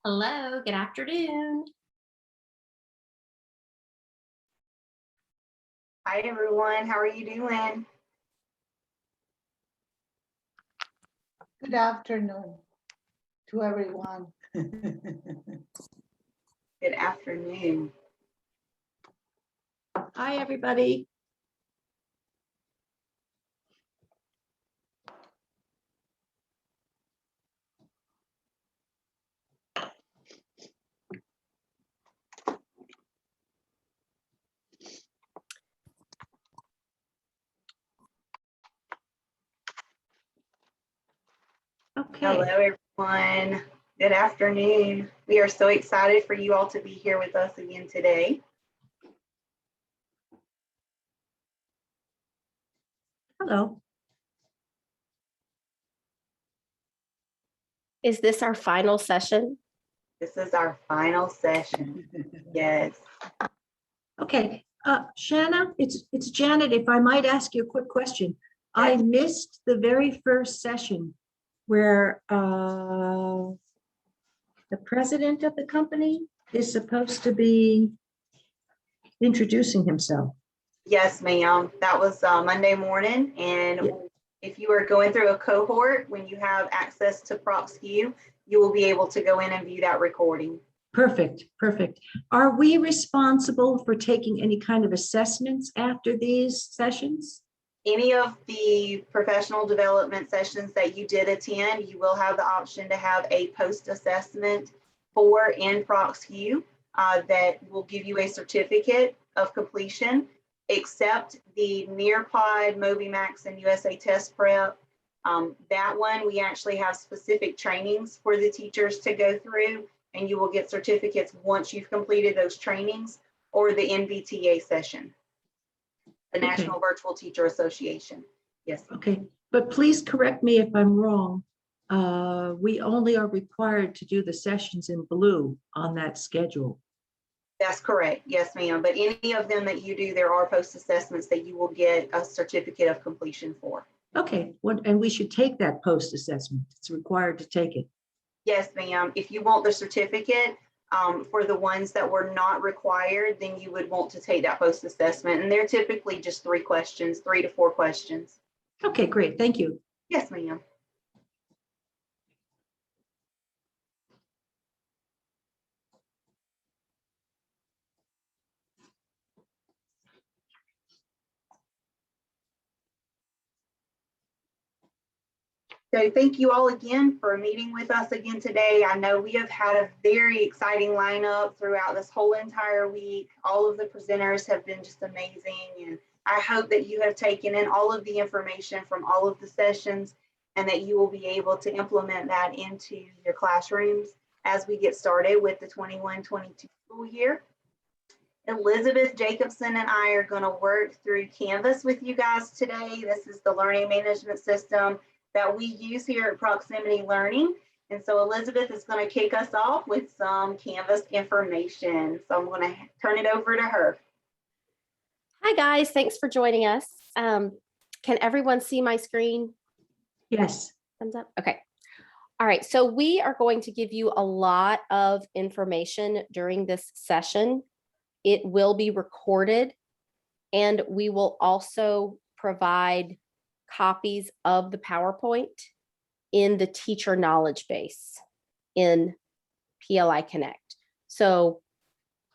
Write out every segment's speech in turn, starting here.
Hello, good afternoon. Hi everyone, how are you doing? Good afternoon to everyone. Good afternoon. Hi, everybody. Hello Okay, everyone. Good afternoon. We are so excited for you all to be here with us again today. hello. Is this our final session? This is our final session. Yes. Okay, Shanna, it's Janet. If I might ask you a quick question. I Yes. missed the very first session where the president of the company is supposed to be introducing himself. Yes, ma'am. That was Monday morning. And Yeah. if you are going through a cohort, when you have access to ProxView, you will be able to go in and view that recording. Perfect, perfect. Are we responsible for taking any kind of assessments after these sessions? Any of the professional development sessions that you did attend, you will have the option to have a post-assessment for in ProxView that will give you a certificate of completion, except the Nearpod, MobiMax, and USA Test Prep. That one, we actually have specific trainings for the teachers to go through, and you will get certificates once you've completed those trainings, or the NVTA session. The Okay. National Virtual Teacher Association. Yes, Okay, but please correct me if I'm wrong. We only are required to do the sessions in blue on that schedule. that's correct. Yes, ma'am. But any of them that you do, there are post assessments that you will get a certificate of completion for. Okay, and we should take that post assessment. It's required to take it. Yes, ma'am. If you want the certificate for the ones that were not required, then you would want to take that post assessment. And they're typically just 3 questions, 3 to 4 questions. Okay, great. Thank you. Yes, ma'am. So thank you all again for meeting with us again today. I know we have had a very exciting lineup throughout this whole entire week. All of the presenters have been just amazing. And I hope that you have taken in all of the information from all of the sessions and that you will be able to implement that into your classrooms as we get started with the 21-22 school year. Elizabeth Jacobson and I are going to work through Canvas with you guys today. This is the learning management system that we use here at Proximity Learning. And so Elizabeth is going to kick us off with some Canvas information. So I'm going to turn it over to her. Hi guys, thanks for joining us. Can everyone see my screen? Yes. Thumbs up. Okay. All right, so we are going to give you a lot of information during this session. It will be recorded, and we will also provide copies of the PowerPoint in the teacher knowledge base in PLI Connect. So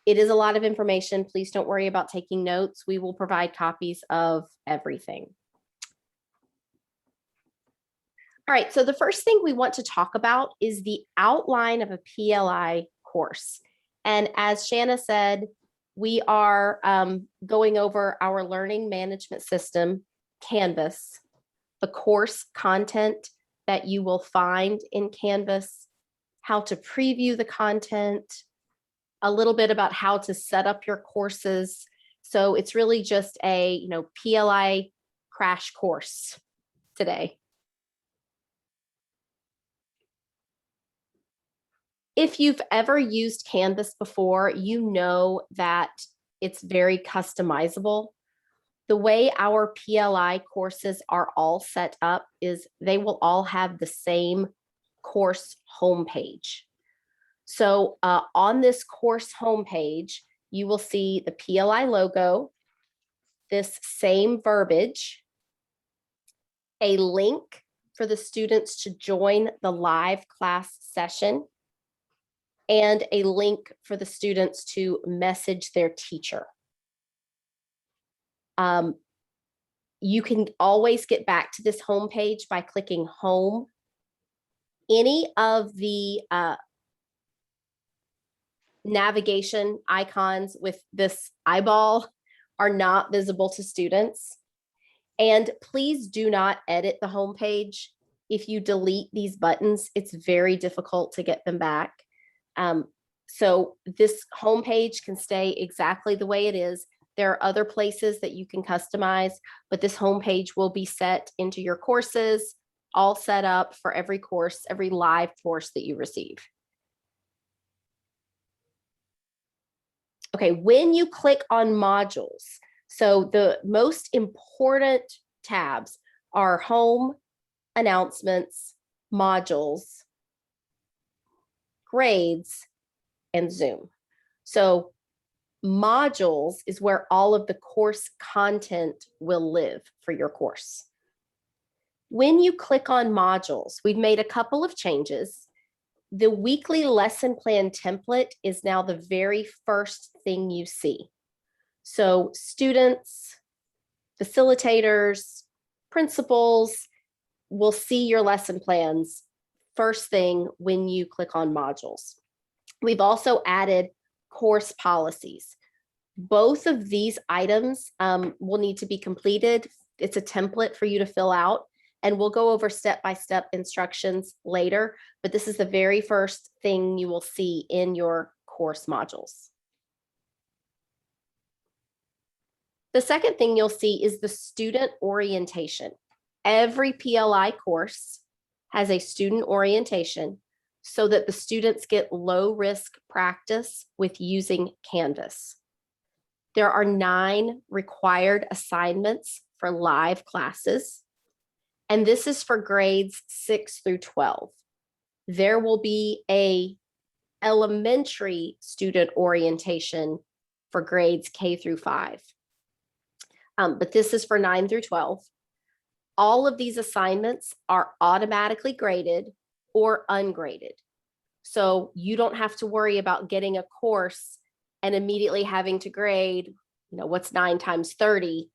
it is a lot of information. Please don't worry about taking notes. We will provide copies of everything. All right, so the first thing we want to talk about is the outline of a PLI course. And as Shanna said, we are going over our learning management system, Canvas, the course content that you will find in Canvas, how to preview the content, a little bit about how to set up your courses. So it's really just a PLI crash course today. If you've ever used Canvas before, you know that it's very customizable. The way our PLI courses are all set up is they will all have the same course homepage. So on this course homepage, you will see the PLI logo, this same verbiage, a link for the students to join the live class session, and a link for the students to message their teacher. You can always get back to this homepage by clicking home. Any of the navigation icons with this eyeball are not visible to students. And please do not edit the homepage. If you delete these buttons, it's very difficult to get them back. So this homepage can stay exactly the way it is. There are other places that you can customize, but this homepage will be set into your courses, all set up for every course, every live course that you receive. Okay, when you click on modules, so the most important tabs are home, announcements, modules, grades, and Zoom. So modules is where all of the course content will live for your course. When you click on modules, we've made a couple of changes. The weekly lesson plan template is now the very first thing you see. So students, facilitators, principals will see your lesson plans first thing when you click on modules. We've also added course policies. Both of these items will need to be completed. It's a template for you to fill out, and we'll go over step-by-step instructions later, but this is the very first thing you will see in your course modules. The second thing you'll see is the student orientation. Every PLI course has a student orientation so that the students get low-risk practice with using Canvas. There are 9 required assignments for live classes, and this is for grades 6 through 12. There will be an elementary student orientation for grades K through 5. But this is for 9 through 12. All of these assignments are automatically graded or ungraded. So you don't have to worry about getting a course and immediately having to grade, what's 9 times 30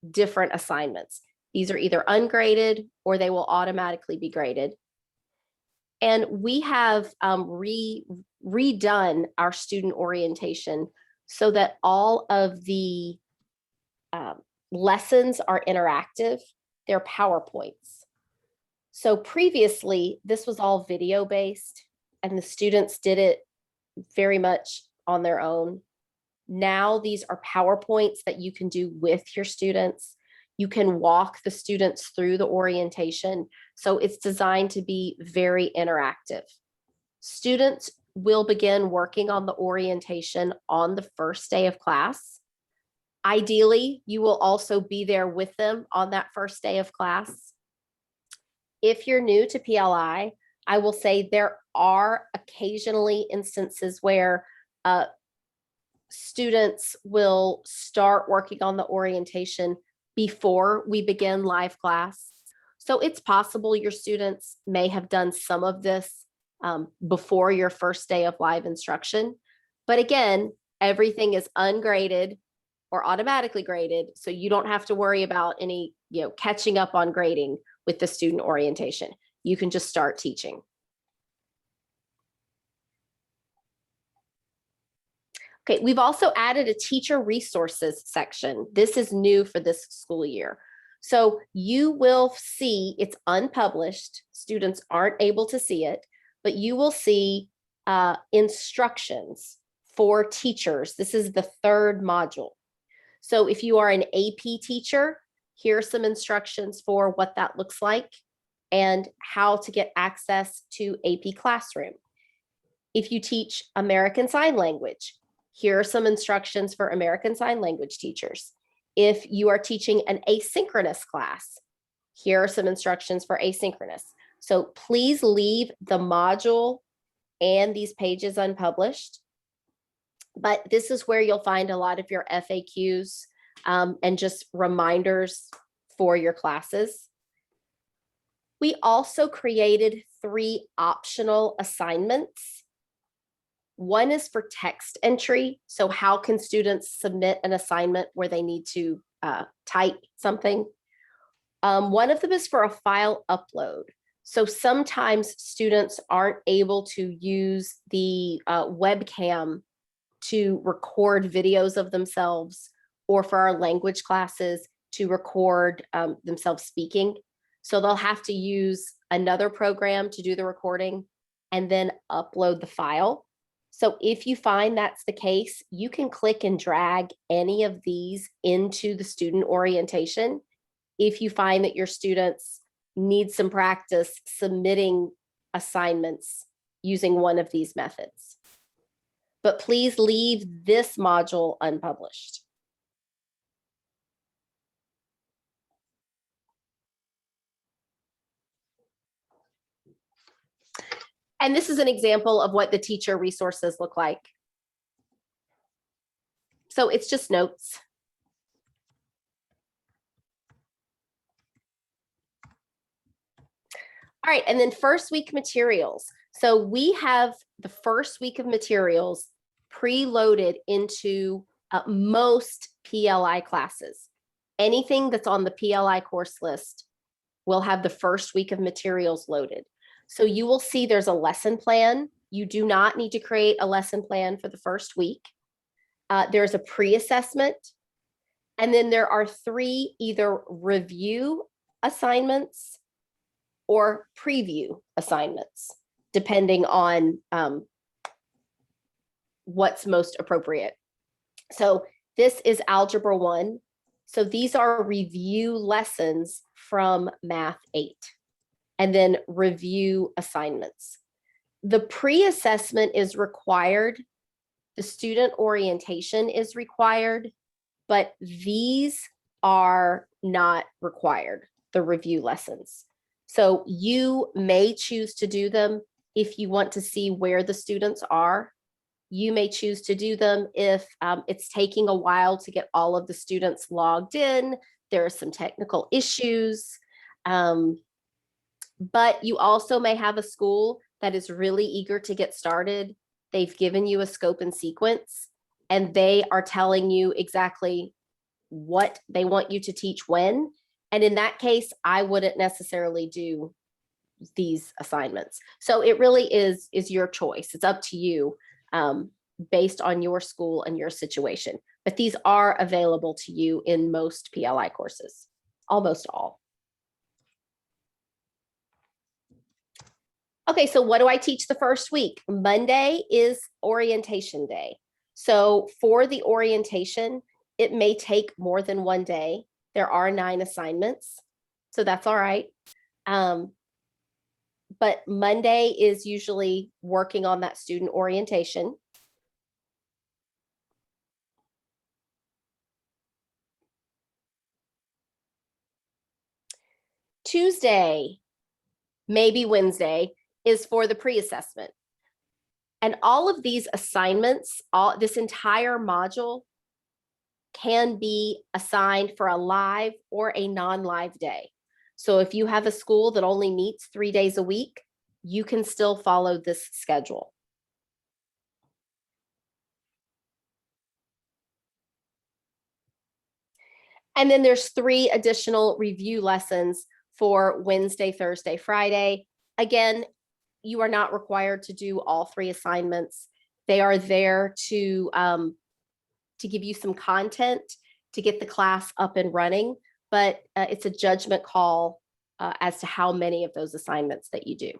different assignments. These are either ungraded or they will automatically be graded. And we have redone our student orientation so that all of the lessons are interactive. They're PowerPoints. So previously, this was all video-based, and the students did it very much on their own. Now these are PowerPoints that you can do with your students. You can walk the students through the orientation. So it's designed to be very interactive. Students will begin working on the orientation on the first day of class. Ideally, you will also be there with them on that first day of class. If you're new to PLI, I will say there are occasionally instances where students will start working on the orientation before we begin live class. So it's possible your students may have done some of this before your first day of live instruction. But again, everything is ungraded or automatically graded, so you don't have to worry about any catching up on grading with the student orientation. You can just start teaching. Okay, we've also added a teacher resources section. This is new for this school year. So you will see, it's unpublished, students aren't able to see it, but you will see instructions for teachers. This is the 3rd module. So if you are an AP teacher, here are some instructions for what that looks like and how to get access to AP Classroom. If you teach American Sign Language, here are some instructions for American Sign Language teachers. If you are teaching an asynchronous class, here are some instructions for asynchronous. So please leave the module and these pages unpublished. But this is where you'll find a lot of your FAQs and just reminders for your classes. We also created 3 optional assignments. One is for text entry. So how can students submit an assignment where they need to type something? One of them is for a file upload. So sometimes students aren't able to use the webcam to record videos of themselves, or for our language classes to record themselves speaking. So they'll have to use another program to do the recording and then upload the file. So if you find that's the case, you can click and drag any of these into the student orientation. If you find that your students need some practice submitting assignments using one of these methods. But please leave this module unpublished. And this is an example of what the teacher resources look like. So it's just notes. All right, and then first week materials. So we have the first week of materials preloaded into most PLI classes. Anything that's on the PLI course list will have the first week of materials loaded. So you will see there's a lesson plan. You do not need to create a lesson plan for the first week. There's a pre-assessment. And then there are 3 either review assignments or preview assignments, depending on what's most appropriate. So this is Algebra 1. So these are review lessons from Math 8, and then review assignments. The pre-assessment is required. The student orientation is required, but these are not required, the review lessons. So you may choose to do them if you want to see where the students are. You may choose to do them if it's taking a while to get all of the students logged in. There are some technical issues. But you also may have a school that is really eager to get started. They've given you a scope and sequence, and they are telling you exactly what they want you to teach when. And in that case, I wouldn't necessarily do these assignments. So it really is your choice. It's up to you based on your school and your situation. But these are available to you in most PLI courses, almost all. Okay, so what do I teach the first week? Monday is orientation day. So for the orientation, it may take more than one day. There are 9 assignments, so that's all right. But Monday is usually working on that student orientation. Tuesday, maybe Wednesday, is for the pre-assessment. And all of these assignments, this entire module can be assigned for a live or a non-live day. So if you have a school that only meets 3 days a week, you can still follow this schedule. And then there's 3 additional review lessons for Wednesday, Thursday, Friday. Again, you are not required to do all 3 assignments. They are there to give you some content to get the class up and running, but it's a judgment call as to how many of those assignments that you do.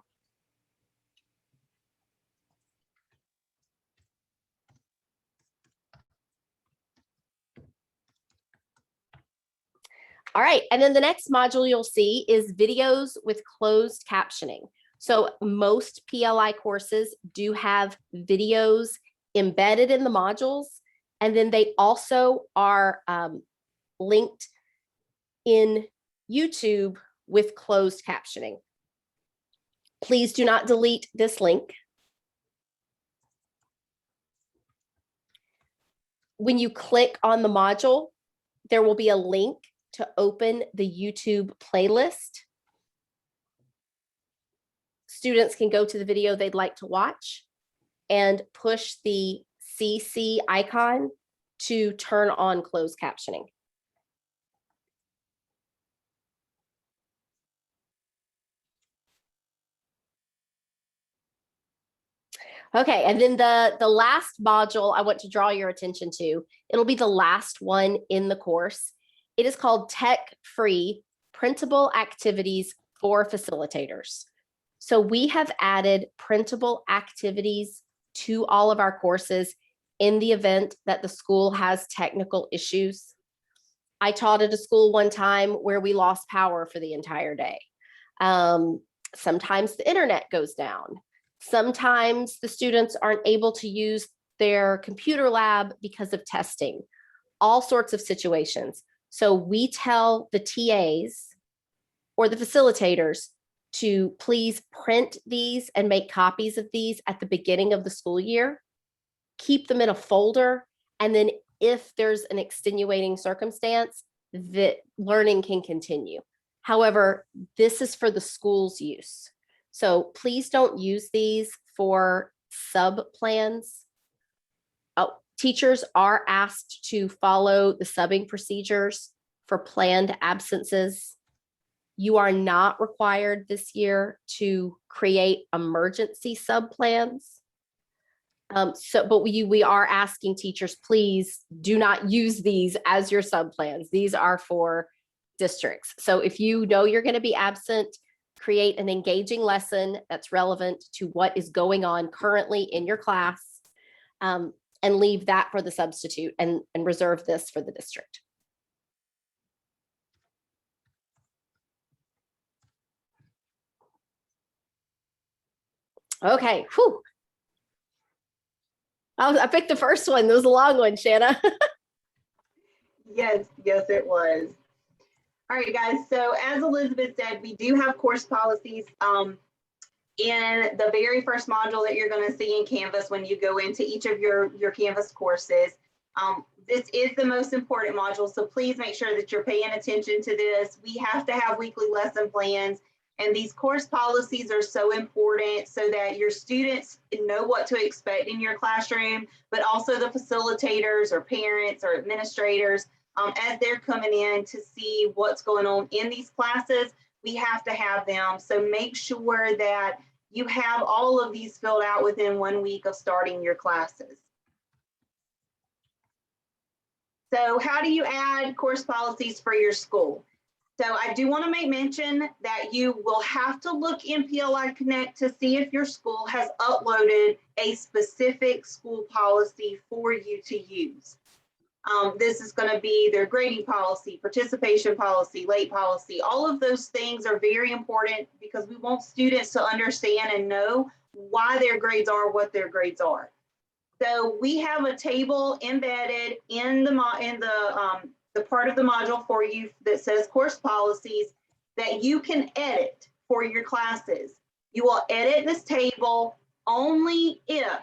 All right, and then the next module you'll see is videos with closed captioning. So most PLI courses do have videos embedded in the modules, and then they also are linked in YouTube with closed captioning. Please do not delete this link. when you click on the module, there will be a link to open the YouTube playlist. Students can go to the video they'd like to watch and push the CC icon to turn on closed captioning. Okay, and then the last module I want to draw your attention to, it'll be the last one in the course. It is called Tech-Free Printable Activities for Facilitators. So we have added printable activities to all of our courses in the event that the school has technical issues. I taught at a school one time where we lost power for the entire day. Sometimes the internet goes down. Sometimes the students aren't able to use their computer lab because of testing, all sorts of situations. So we tell the TAs or the facilitators to please print these and make copies of these at the beginning of the school year, keep them in a folder, and then if there's an extenuating circumstance, that learning can continue. However, this is for the school's use. So please don't use these for sub plans. Oh, teachers are asked to follow the subbing procedures for planned absences. You are not required this year to create emergency sub plans. But we are asking teachers, please do not use these as your sub plans. These are for districts. So if you know you're going to be absent, create an engaging lesson that's relevant to what is going on currently in your class, and leave that for the substitute and reserve this for the district. Okay, whew. I picked the first one. That was a long one, Shanna. Yes, yes, it was. All right, guys. So as Elizabeth said, we do have course policies in the very first module that you're going to see in Canvas when you go into each of your Canvas courses. This is the most important module, so please make sure that you're paying attention to this. We have to have weekly lesson plans, and these course policies are so important so that your students know what to expect in your classroom, but also the facilitators or parents or administrators, as they're coming in to see what's going on in these classes, we have to have them. So make sure that you have all of these filled out within 1 week of starting your classes. So how do you add course policies for your school? So I do want to make mention that you will have to look in PLI Connect to see if your school has uploaded a specific school policy for you to use. This is going to be their grading policy, participation policy, late policy. All of those things are very important because we want students to understand and know why their grades are what their grades are. So we have a table embedded in the part of the module for you that says course policies that you can edit for your classes. You will edit this table only if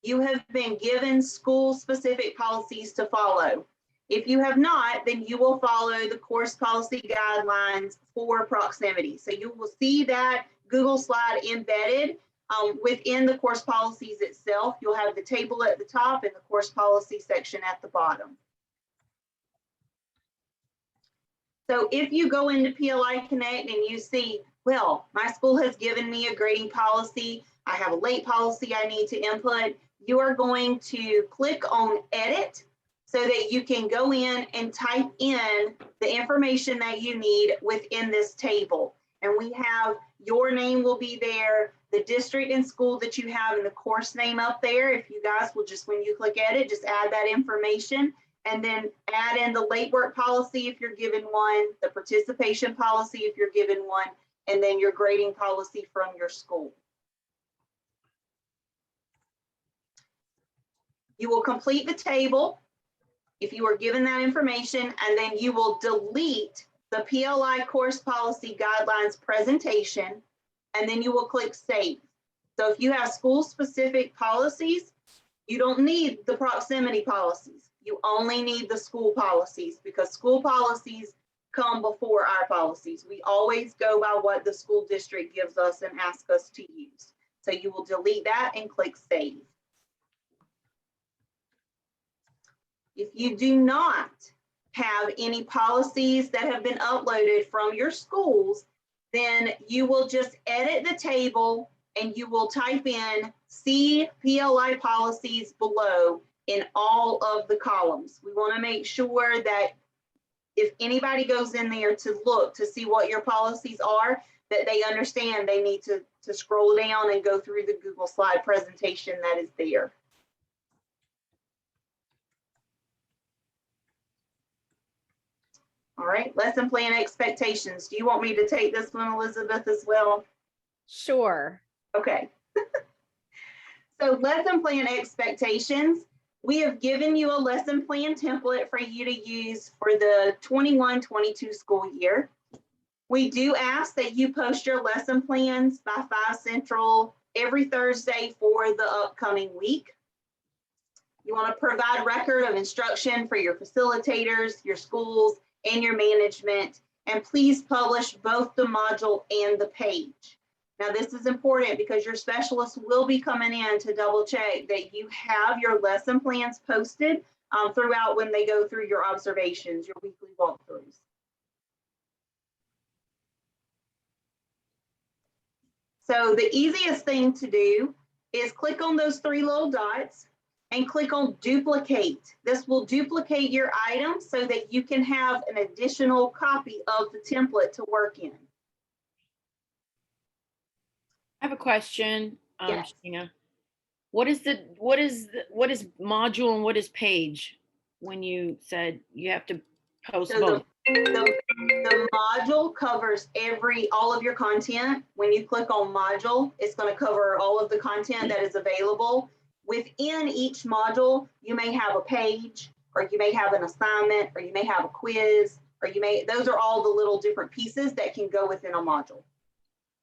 you have been given school-specific policies to follow. If you have not, then you will follow the course policy guidelines for proximity. So you will see that Google slide embedded within the course policies itself. You'll have the table at the top and the course policy section at the bottom. So if you go into PLI Connect and you see, well, my school has given me a grading policy, I have a late policy I need to input, you are going to click on edit so that you can go in and type in the information that you need within this table. And we have your name will be there, the district and school that you have, and the course name up there. If you guys will just, when you click edit, just add that information and then add in the late work policy if you're given one, the participation policy if you're given one, and then your grading policy from your school. You will complete the table if you are given that information, and then you will delete the PLI course policy guidelines presentation, and then you will click save. So if you have school specific policies, you don't need the proximity policies. You only need the school policies because school policies come before our policies. We always go by what the school district gives us and asks us to use. So you will delete that and click save. If you do not have any policies that have been uploaded from your schools, then you will just edit the table and you will type in see PLI policies below in all of the columns. We want to make sure that if anybody goes in there to look to see what your policies are, that they understand they need to scroll down and go through the Google slide presentation that is there. All right, lesson plan expectations. Do you want me to take this one, Elizabeth, as well? Sure. Okay. So lesson plan expectations. We have given you a lesson plan template for you to use for the 21-22 school year. We do ask that you post your lesson plans by 5 Central every Thursday for the upcoming week. You want to provide record of instruction for your facilitators, your schools, and your management, and please publish both the module and the page. Now, this is important because your specialist will be coming in to double check that you have your lesson plans posted throughout when they go through your observations, your weekly walkthroughs. So the easiest thing to do is click on those 3 little dots and click on duplicate. This will duplicate your item so that you can have an additional copy of the template to work in. I have a question, Yes. Sheena. What is module and what is page when you said you have to post So both? the module covers all of your content. When you click on module, it's going to cover all of the content that is available. Within each module, you may have a page, or you may have an assignment, or you may have a quiz, or those are all the little different pieces that can go within a module.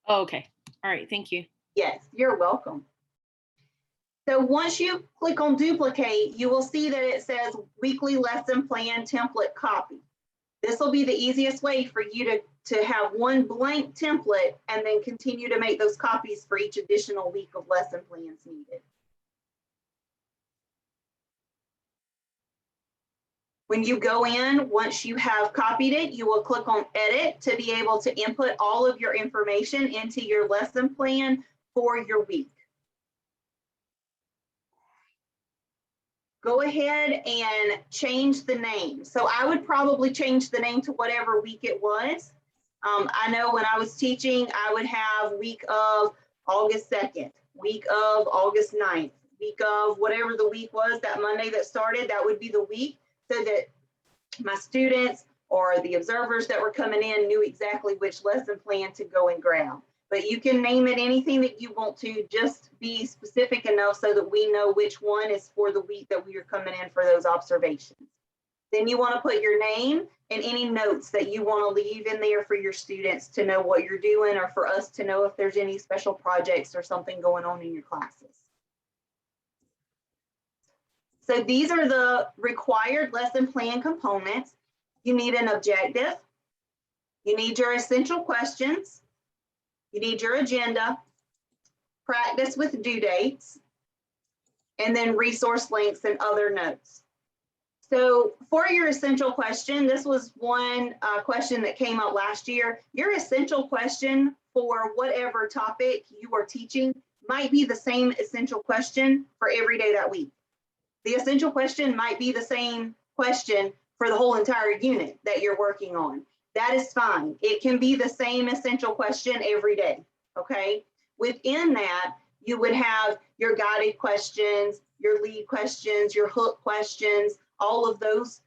Oh, okay. All right. Thank you. Yes, you're welcome. So once you click on duplicate, you will see that it says weekly lesson plan template copy. This will be the easiest way for you to have one blank template and then continue to make those copies for each additional week of lesson plans needed. When you go in, once you have copied it, you will click on edit to be able to input all of your information into your lesson plan for your week. Go ahead and change the name. So I would probably change the name to whatever week it was. I know when I was teaching, I would have week of August 2nd, week of August 9th, week of whatever the week was, that Monday that started, that would be the week, so that my students or the observers that were coming in knew exactly which lesson plan to go and grab. But you can name it anything that you want to, just be specific enough so that we know which one is for the week that we are coming in for those observations. Then you want to put your name and any notes that you want to leave in there for your students to know what you're doing, or for us to know if there's any special projects or something going on in your classes. So these are the required lesson plan components. You need an objective. You need your essential questions. You need your agenda, practice with due dates, and then resource links and other notes. So for your essential question, this was one question that came up last year. Your essential question for whatever topic you are teaching might be the same essential question for every day that week. The essential question might be the same question for the whole entire unit that you're working on. That is fine. It can be the same essential question every day, okay? Within that, you would have your guided questions, your lead questions, your hook questions, all of those,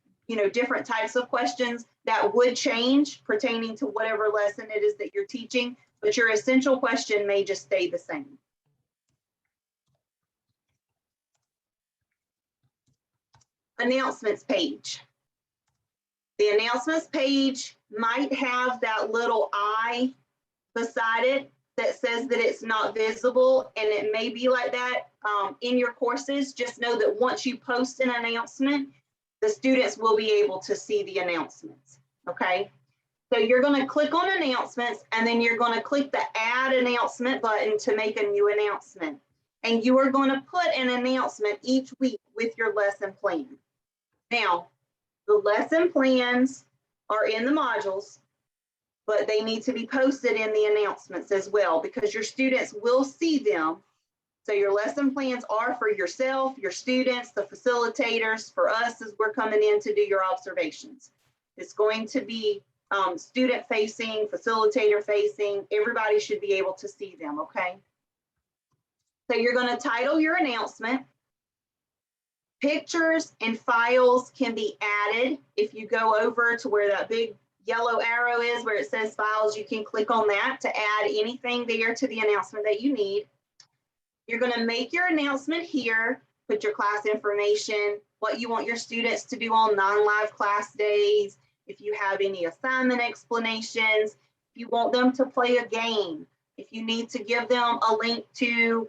different types of questions that would change pertaining to whatever lesson it is that you're teaching, but your essential question may just stay the same. Announcements page. The announcements page might have that little I beside it that says that it's not visible, and it may be like that in your courses. Just know that once you post an announcement, the students will be able to see the announcements, okay? So you're going to click on announcements, and then you're going to click the add announcement button to make a new announcement. And you are going to put an announcement each week with your lesson plan. Now, the lesson plans are in the modules, but they need to be posted in the announcements as well, because your students will see them. So your lesson plans are for yourself, your students, the facilitators, for us as we're coming in to do your observations. It's going to be student facing, facilitator facing. Everybody should be able to see them, okay? So you're going to title your announcement. Pictures and files can be added. If you go over to where that big yellow arrow is where it says files, you can click on that to add anything there to the announcement that you need. You're going to make your announcement here, put your class information, what you want your students to do on non-live class days, if you have any assignment explanations, if you want them to play a game, if you need to give them a link to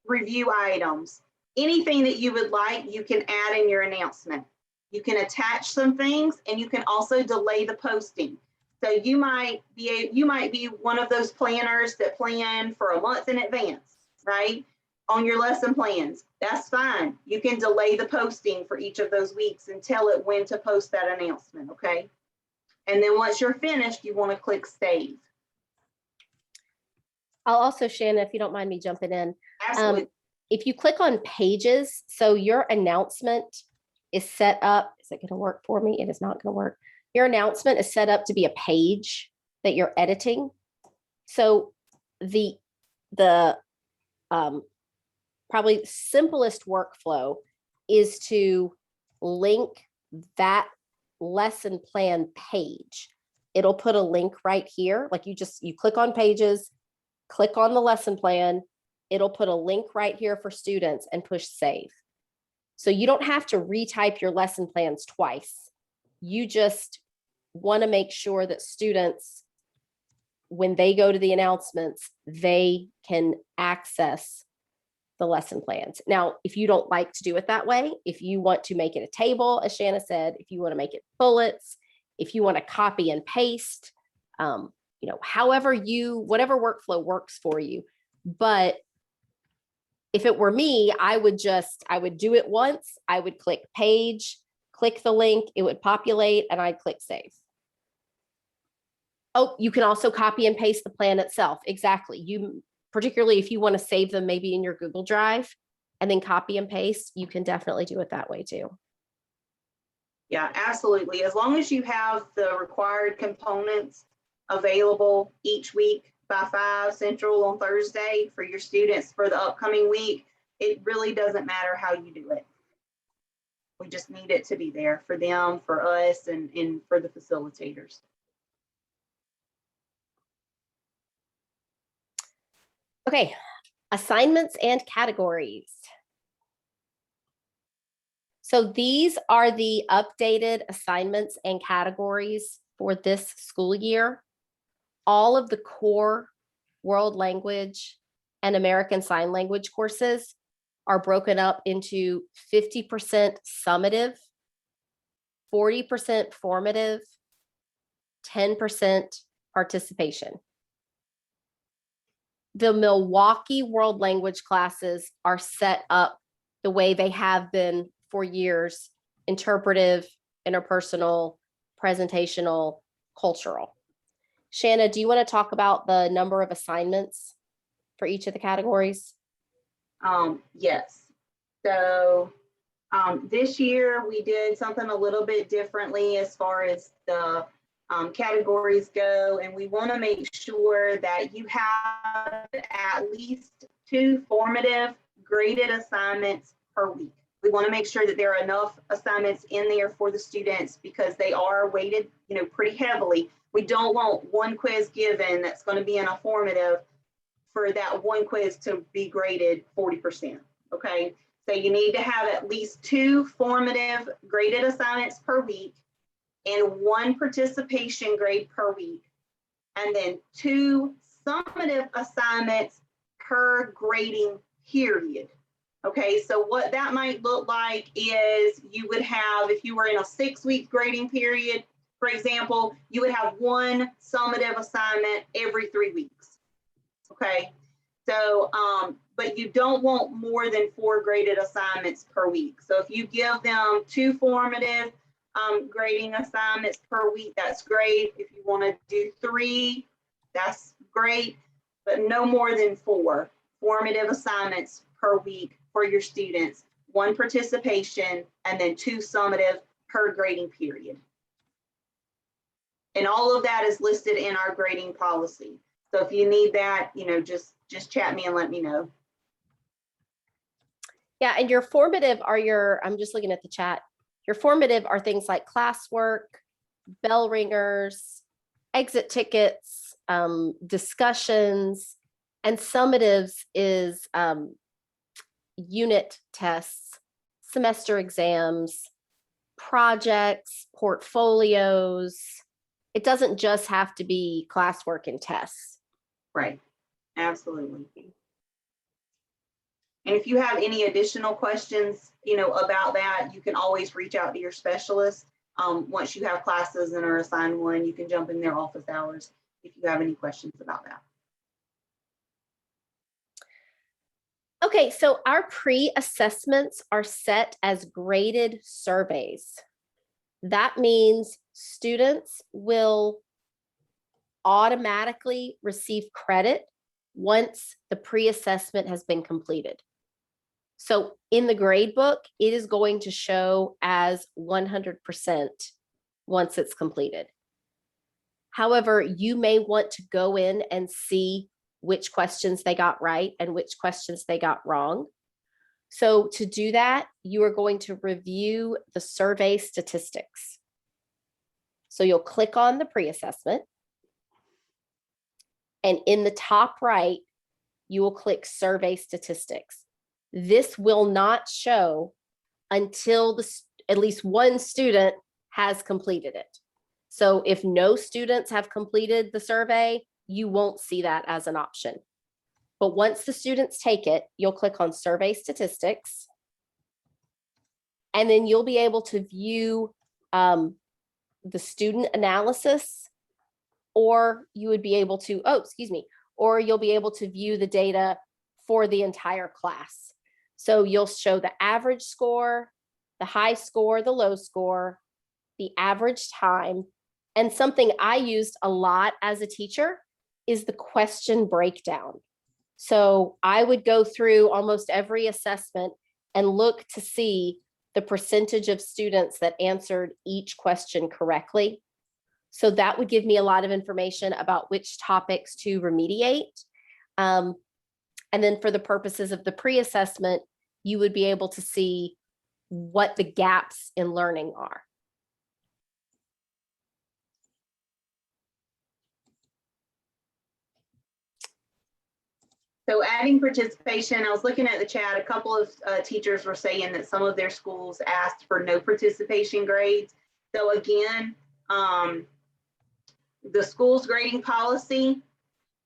review items, anything that you would like, you can add in your announcement. You can attach some things, and you can also delay the posting. So you might be one of those planners that plan for a month in advance, right? On your lesson plans, that's fine. You can delay the posting for each of those weeks and tell it when to post that announcement, okay? And then once you're finished, you want to click save. I'll also, Shanna, if you don't mind me jumping in, Absolutely. if you click on pages, so your announcement is set up, is it going to work for me? It is not going to work. Your announcement is set up to be a page that you're editing. So the probably simplest workflow is to link that lesson plan page. It'll put a link right here. Like you click on pages, click on the lesson plan. It'll put a link right here for students and push save. So you don't have to retype your lesson plans twice. You just want to make sure that students, when they go to the announcements, they can access the lesson plans. Now, if you don't like to do it that way, if you want to make it a table, as Shanna said, if you want to make it bullets, if you want to copy and paste, however whatever workflow works for you. But if it were me, I would do it once. I would click page, click the link, it would populate, and I'd click save. Oh, you can also copy and paste the plan itself. Exactly. Particularly if you want to save them maybe in your Google Drive and then copy and paste, you can definitely do it that way too. Yeah, absolutely. As long as you have the required components available each week by 5 Central on Thursday for your students for the upcoming week, it really doesn't matter how you do it. We just need it to be there for them, for us, and for the facilitators. Okay, assignments and categories. So these are the updated assignments and categories for this school year. All of the core world language and American Sign Language courses are broken up into 50% summative, 40% formative, 10% participation. The Milwaukee World Language classes are set up the way they have been for years: interpretive, interpersonal, presentational, cultural. Shanna, do you want to talk about the number of assignments for each of the categories? Yes. So this year we did something a little bit differently as far as the categories go, and we want to make sure that you have at least 2 formative graded assignments per week. We want to make sure that there are enough assignments in there for the students because they are weighted, pretty heavily. We don't want one quiz given that's going to be in a formative for that one quiz to be graded 40%. Okay, so you need to have at least 2 formative graded assignments per week and 1 participation grade per week, and then 2 summative assignments per grading period. Okay, so what that might look like is you would have, if you were in a 6-week grading period, for example, you would have one summative assignment every 3 weeks. Okay, so, but you don't want more than 4 graded assignments per week. So if you give them 2 formative grading assignments per week, that's great. If you want to do 3, that's great, but no more than 4 formative assignments per week for your students, 1 participation, and then 2 summative per grading period. And all of that is listed in our grading policy. So if you need that, you know, just chat me and let me know. Yeah, and your formative are your, I'm just looking at the chat. Your formative are things like classwork, bell ringers, exit tickets, discussions, and summatives is unit tests, semester exams, projects, portfolios. It doesn't just have to be classwork and tests. Right, absolutely. And if you have any additional questions, you know, about that, you can always reach out to your specialist. Once you have classes and are assigned one, you can jump in their office hours if you have any questions about that. Okay, so our pre-assessments are set as graded surveys. That means students will automatically receive credit once the pre-assessment has been completed. So in the grade book, it is going to show as 100% once it's completed. However, you may want to go in and see which questions they got right and which questions they got wrong. So to do that, you are going to review the survey statistics. So you'll click on the pre-assessment. And in the top right, you will click survey statistics. This will not show until at least one student has completed it. So if no students have completed the survey, you won't see that as an option. But once the students take it, you'll click on survey statistics. And then you'll be able to view the student analysis, or you would be able to, or you'll be able to view the data for the entire class. So you'll show the average score, the high score, the low score, the average time. And something I used a lot as a teacher is the question breakdown. So I would go through almost every assessment and look to see the percentage of students that answered each question correctly. So that would give me a lot of information about which topics to remediate. And then for the purposes of the pre-assessment, you would be able to see what the gaps in learning are. So adding participation, I was looking at the chat, a couple of teachers were saying that some of their schools asked for no participation grades. So again, the school's grading policy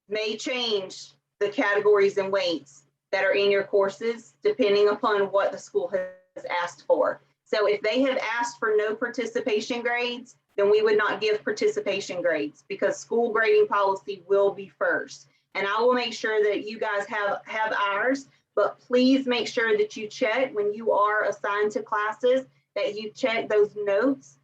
may change the categories and weights that are in your courses, depending upon what the school has asked for. So if they have asked for no participation grades, then we would not give participation grades, because school grading policy will be first. And I will make sure that you guys have ours, but please make sure that you check when you are assigned to classes, that you check those notes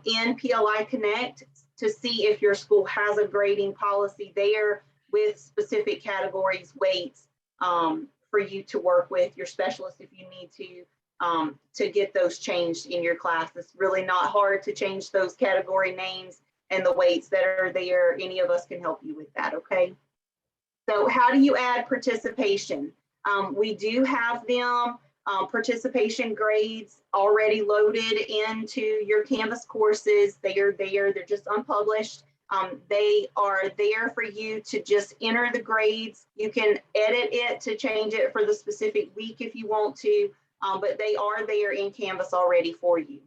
in PLI Connect to see if your school has a grading policy there with specific categories, weights, for you to work with your specialist if you need to get those changed in your class. It's really not hard to change those category names and the weights that are there. Any of us can help you with that, okay? So how do you add participation? We do have them, participation grades already loaded into your Canvas courses. They are there, they're just unpublished. They are there for you to just enter the grades. You can edit it to change it for the specific week if you want to, but they are there in Canvas already for you.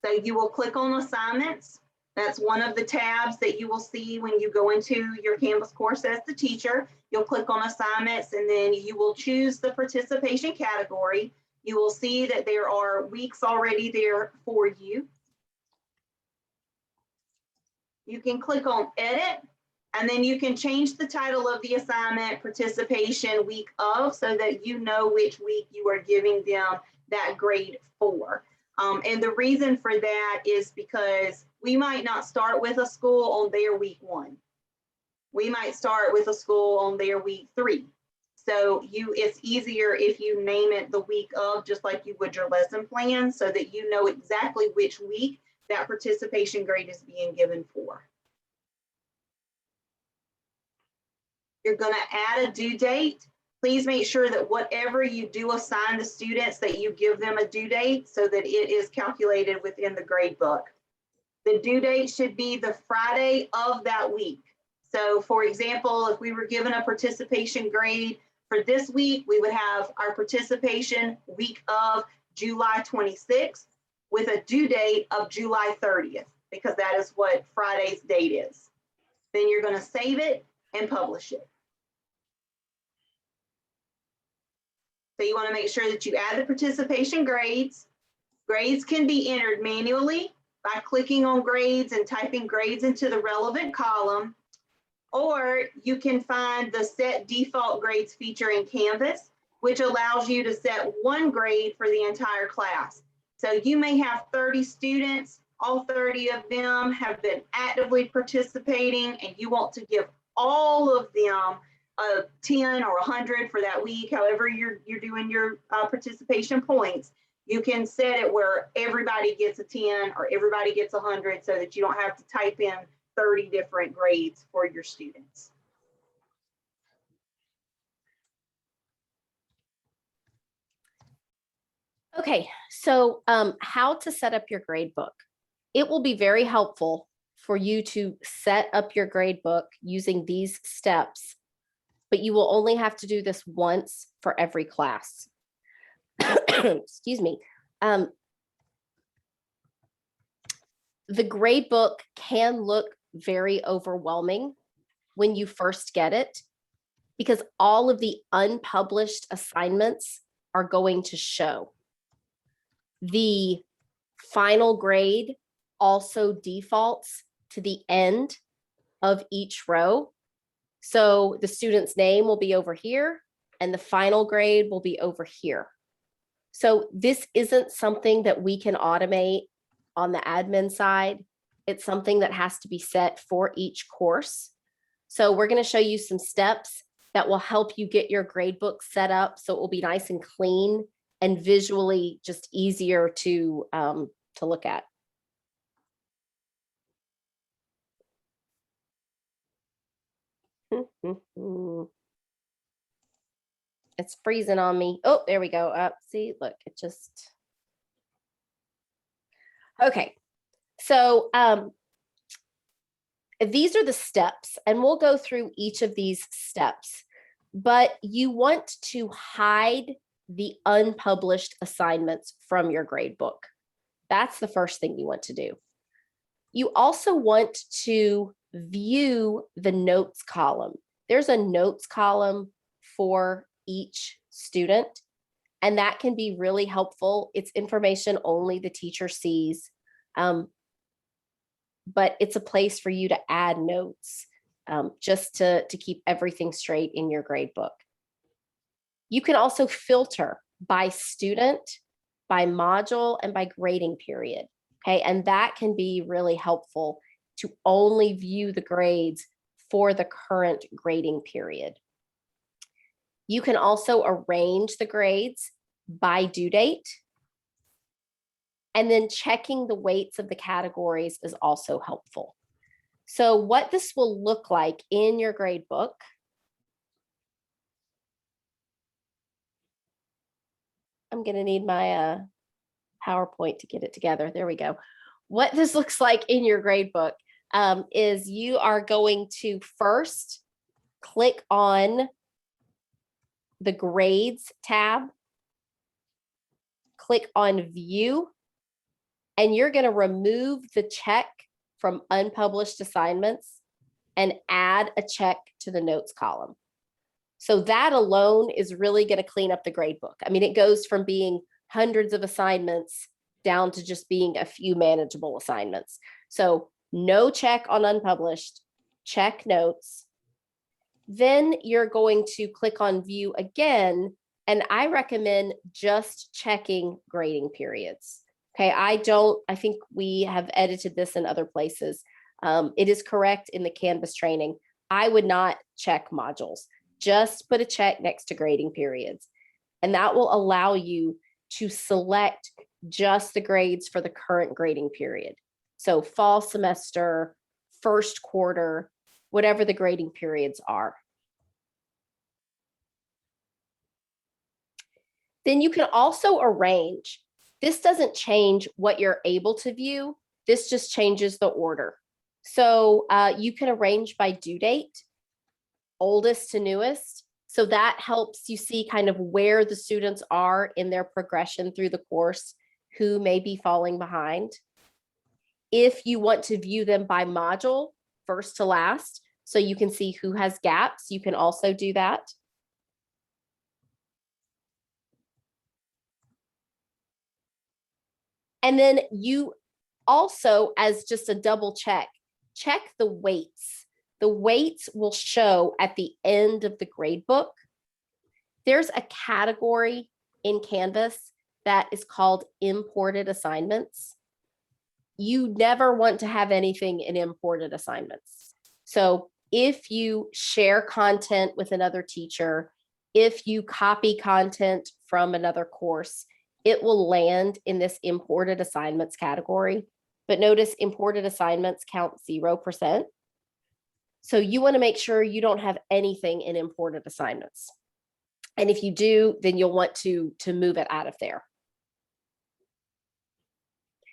So you will click on assignments. That's one of the tabs that you will see when you go into your Canvas course as the teacher. You'll click on assignments and then you will choose the participation category. You will see that there are weeks already there for you. You can click on edit, and then you can change the title of the assignment participation week of, so that you know which week you are giving them that grade for. And the reason for that is because we might not start with a school on their week 1. We might start with a school on their week 3. So it's easier if you name it the week of, just like you would your lesson plan, so that you know exactly which week that participation grade is being given for. You're going to add a due date. Please make sure that whatever you do assign the students, that you give them a due date so that it is calculated within the grade book. The due date should be the Friday of that week. So for example, if we were given a participation grade for this week, we would have our participation week of July 26th with a due date of July 30th, because that is what Friday's date is. Then you're going to save it and publish it. So you want to make sure that you add the participation grades. Grades can be entered manually by clicking on grades and typing grades into the relevant column, or you can find the set default grades feature in Canvas, which allows you to set 1 grade for the entire class. So you may have 30 students, all 30 of them have been actively participating, and you want to give all of them a 10 or 100 for that week, however you're doing your participation points. You can set it where everybody gets a 10 or everybody gets 100, so that you don't have to type in 30 different grades for your students. Okay, so how to set up your grade book. It will be very helpful for you to set up your grade book using these steps, but you will only have to do this once for every class. Excuse me. The grade book can look very overwhelming when you first get it, because all of the unpublished assignments are going to show. The final grade also defaults to the end of each row. So the student's name will be over here and the final grade will be over here. So this isn't something that we can automate on the admin side. It's something that has to be set for each course. So we're going to show you some steps that will help you get your grade book set up so it will be nice and clean and visually just easier to look at. It's freezing on me. Oh, there we go. See, look, it just. Okay, so these are the steps, and we'll go through each of these steps, but you want to hide the unpublished assignments from your grade book. That's the first thing you want to do. You also want to view the notes column. There's a notes column for each student, and that can be really helpful. It's information only the teacher sees, but it's a place for you to add notes just to keep everything straight in your grade book. You can also filter by student, by module, and by grading period. Okay, and that can be really helpful to only view the grades for the current grading period. You can also arrange the grades by due date. And then checking the weights of the categories is also helpful. So what this will look like in your grade book . I'm going to need my PowerPoint to get it together. There we go. What this looks like in your grade book is you are going to first click on the grades tab, click on view, and you're going to remove the check from unpublished assignments and add a check to the notes column. So that alone is really going to clean up the grade book. I mean, it goes from being hundreds of assignments down to just being a few manageable assignments. So no check on unpublished, check notes. Then you're going to click on view again. And I recommend just checking grading periods. Okay, I think we have edited this in other places. It is correct in the Canvas training. I would not check modules. Just put a check next to grading periods. And that will allow you to select just the grades for the current grading period. So fall semester, first quarter, whatever the grading periods are. Then you can also arrange. This doesn't change what you're able to view. This just changes the order. So you can arrange by due date, oldest to newest. So that helps you see kind of where the students are in their progression through the course, who may be falling behind. If you want to view them by module, first to last, so you can see who has gaps, you can also do that. And then you also, as just a double check the weights. The weights will show at the end of the grade book. There's a category in Canvas that is called imported assignments. You never want to have anything in imported assignments. So if you share content with another teacher, if you copy content from another course, it will land in this imported assignments category. But notice imported assignments count 0%. So you want to make sure you don't have anything in imported assignments. And if you do, then you'll want to move it out of there.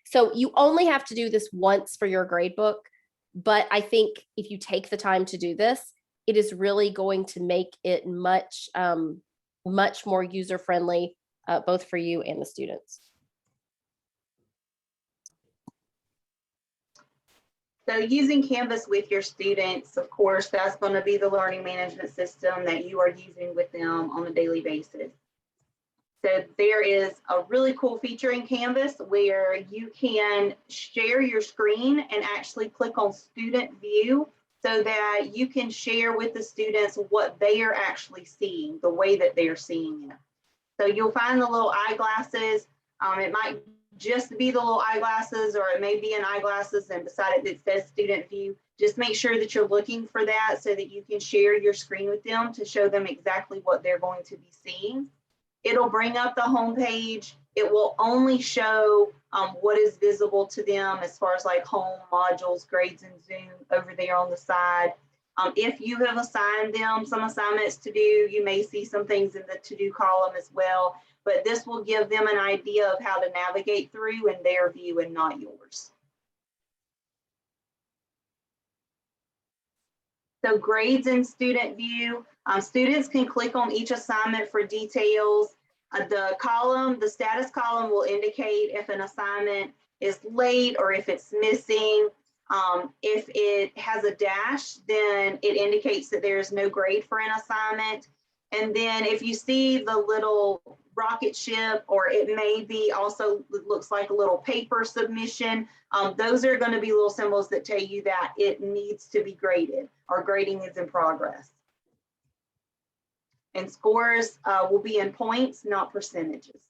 So you only have to do this once for your grade book. But I think if you take the time to do this, it is really going to make it much more user-friendly, both for you and the students. So using Canvas with your students, of course, that's going to be the learning management system that you are using with them on a daily basis. So there is a really cool feature in Canvas where you can share your screen and actually click on student view so that you can share with the students what they are actually seeing, the way that they're seeing it. So you'll find the little eyeglasses. It might just be the little eyeglasses, or it may be an eyeglasses and beside it says student view. Just make sure that you're looking for that so that you can share your screen with them to show them exactly what they're going to be seeing. It'll bring up the home page. It will only show what is visible to them as far as like home, modules, grades, and Zoom over there on the side. If you have assigned them some assignments to do, you may see some things in the to-do column as well, but this will give them an idea of how to navigate through in their view and not yours. So grades in student view, students can click on each assignment for details. The status column will indicate if an assignment is late or if it's missing. If it has a dash, then it indicates that there's no grade for an assignment. And then if you see the little rocket ship, or it may be also looks like a little paper submission, those are going to be little symbols that tell you that it needs to be graded or grading is in progress. And scores will be in points, not percentages.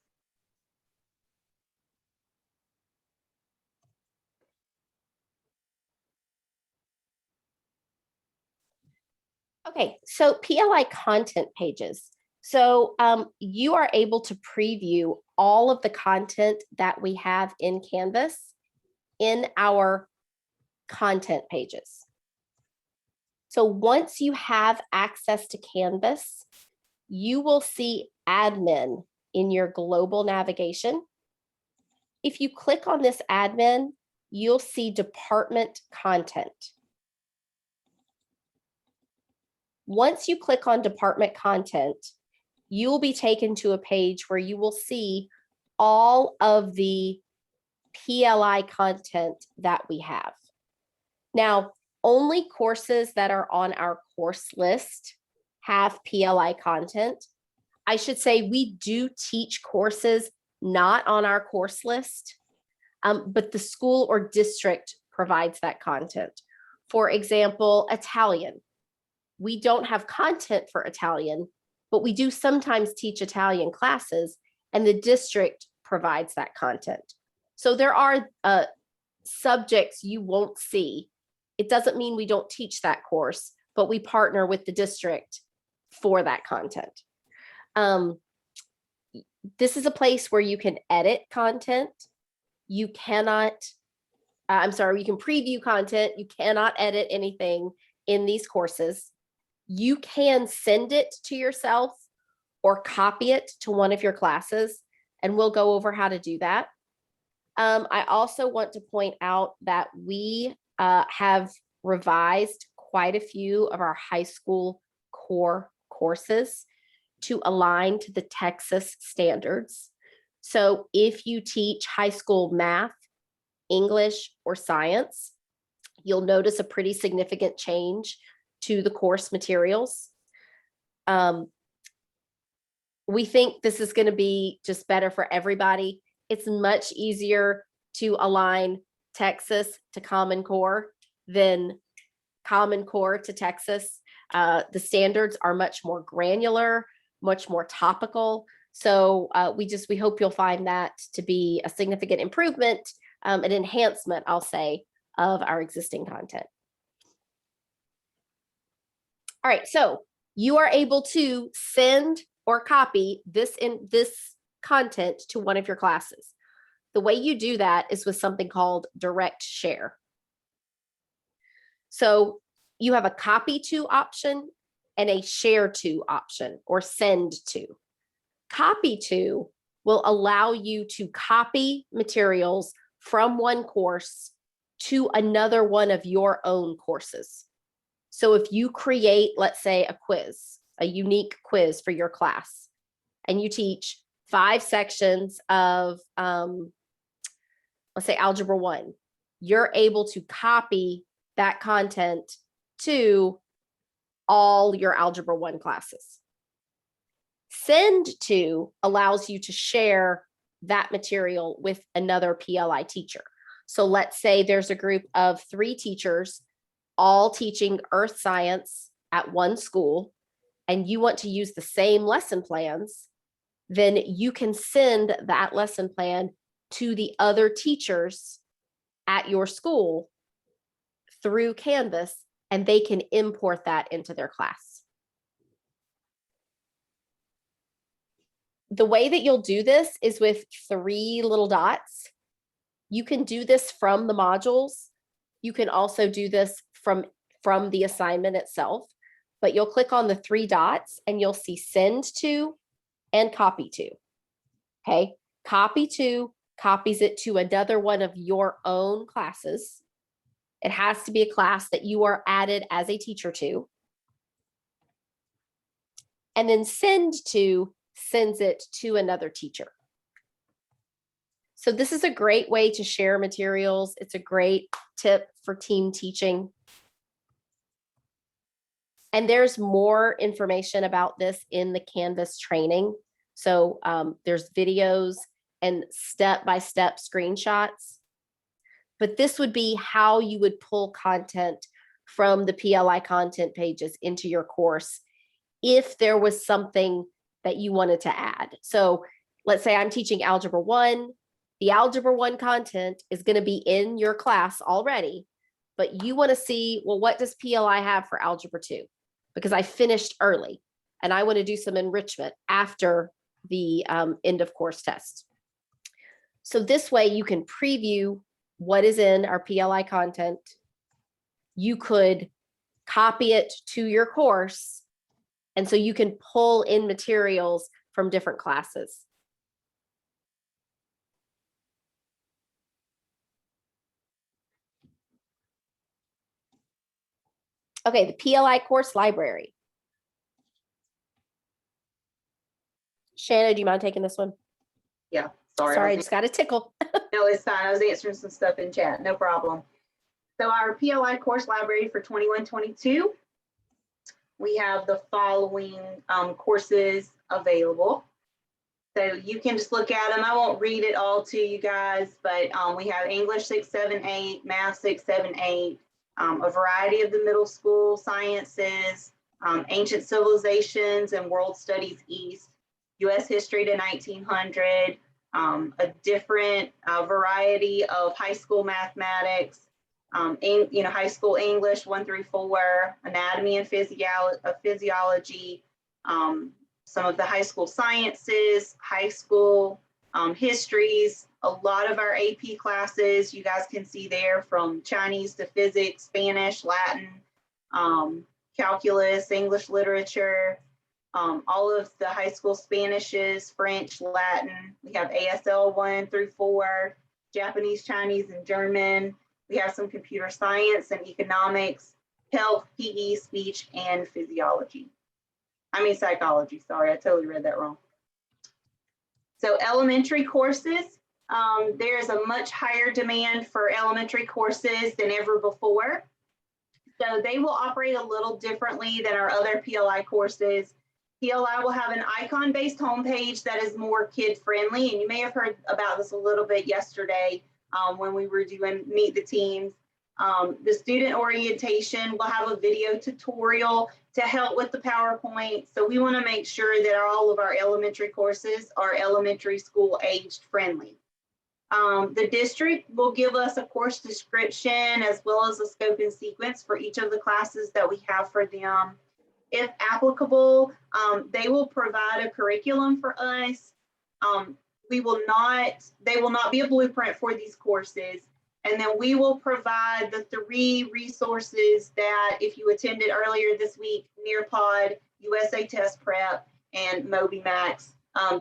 Okay, so PLI content pages. So you are able to preview all of the content that we have in Canvas in our content pages. So once you have access to Canvas, you will see admin in your global navigation. If you click on this admin, you'll see department content. Once you click on department content, you'll be taken to a page where you will see all of the PLI content that we have. Now, only courses that are on our course list have PLI content. I should say we do teach courses not on our course list, but the school or district provides that content. For example, Italian. We don't have content for Italian, but we do sometimes teach Italian classes, and the district provides that content. So there are subjects you won't see. It doesn't mean we don't teach that course, but we partner with the district for that content. This is a place where you can edit content. You cannot, you can preview content. You cannot edit anything in these courses. You can send it to yourself or copy it to one of your classes, and we'll go over how to do that. I also want to point out that we have revised quite a few of our high school core courses to align to the Texas standards. So if you teach high school math, English, or science, you'll notice a pretty significant change to the course materials. We think this is going to be just better for everybody. It's much easier to align Texas to Common Core than Common Core to Texas. The standards are much more granular, much more topical. So we hope you'll find that to be a significant improvement, an enhancement, I'll say, of our existing content. All right, so you are able to send or copy this content to one of your classes. The way you do that is with something called direct share. So you have a copy to option and a share to option, or send to. Copy to will allow you to copy materials from one course to another one of your own courses. So if you create, let's say, a quiz, a unique quiz for your class, and you teach 5 sections of, let's say, Algebra 1, you're able to copy that content to all your Algebra 1 classes. Send to allows you to share that material with another PLI teacher. So let's say there's a group of 3 teachers all teaching earth science at one school, and you want to use the same lesson plans, then you can send that lesson plan to the other teachers at your school through Canvas, and they can import that into their class. The way that you'll do this is with 3 little dots. You can do this from the modules. You can also do this from the assignment itself, but you'll click on the 3 dots and you'll see send to and copy to. Okay, copy to copies it to another one of your own classes. It has to be a class that you are added as a teacher to. And then send to sends it to another teacher. So this is a great way to share materials. It's a great tip for team teaching. And there's more information about this in the Canvas training. So there's videos and step-by-step screenshots. But this would be how you would pull content from the PLI content pages into your course if there was something that you wanted to add. So let's say I'm teaching Algebra 1. The Algebra 1 content is going to be in your class already, but you want to see, well, what does PLI have for Algebra 2? Because I finished early and I want to do some enrichment after the end of course test. So this way you can preview what is in our PLI content. You could copy it to your course, and so you can pull in materials from different classes. Okay, the PLI course library. Shanna, do you mind taking this one? Yeah, sorry. Sorry, I just got a tickle. No, it's fine. I was answering some stuff in chat. No problem. So our PLI course library for 21-22. we have the following courses available. So you can just look at them. I won't read it all to you guys, but we have English 6, 7, 8, Math 6, 7, 8, a variety of the middle school sciences, Ancient Civilizations and World Studies East, U.S. History to 1900, a different variety of high school mathematics, high school English 1 through 4, anatomy and physiology, some of the high school sciences, high school histories, a lot of our AP classes you guys can see there, from Chinese to physics, Spanish, Latin, calculus, English literature, all of the high school Spanishes, French, Latin. We have ASL 1 through 4, Japanese, Chinese, and German. We have some computer science and economics, health, PE, speech, and psychology. Sorry, I totally read that wrong. So elementary courses, there's a much higher demand for elementary courses than ever before. So they will operate a little differently than our other PLI courses. PLI will have an icon-based homepage that is more kid-friendly, and you may have heard about this a little bit yesterday when we were doing Meet the Teams. The student orientation will have a video tutorial to help with the PowerPoint. So we want to make sure that all of our elementary courses are elementary school aged friendly. The district will give us a course description as well as a scope and sequence for each of the classes that we have for them. If applicable, they will provide a curriculum for us. They will not be a blueprint for these courses. And then we will provide the 3 resources that, if you attended earlier this week, Nearpod, USA Test Prep, and MobyMax,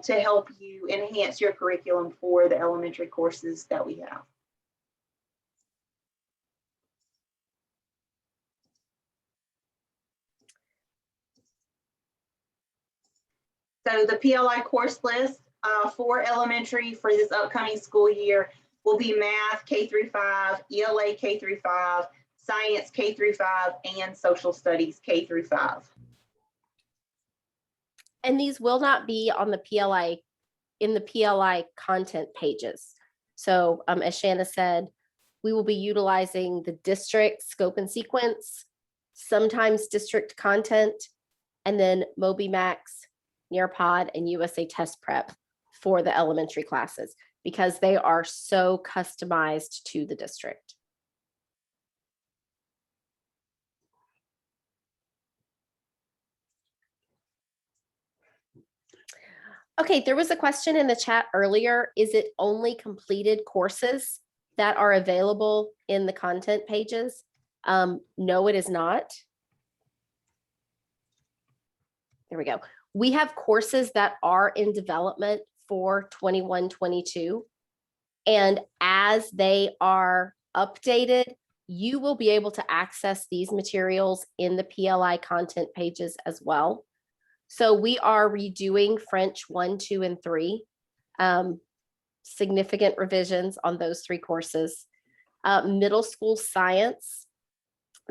to help you enhance your curriculum for the elementary courses that we have. So the PLI course list for elementary for this upcoming school year will be Math K through 5, ELA K through 5, Science K through 5, and Social Studies K through 5. And these will not be on the PLI, in the PLI content pages. So as Shanna said, we will be utilizing the district scope and sequence, sometimes district content, and then MobyMax, Nearpod, and USA Test Prep for the elementary classes, because they are so customized to the district. Okay, there was a question in the chat earlier. Is it only completed courses that are available in the content pages? No, it is not. There we go. We have courses that are in development for 21-22. And as they are updated, you will be able to access these materials in the PLI content pages as well. So we are redoing French 1, 2, and 3, significant revisions on those 3 courses. Middle school science,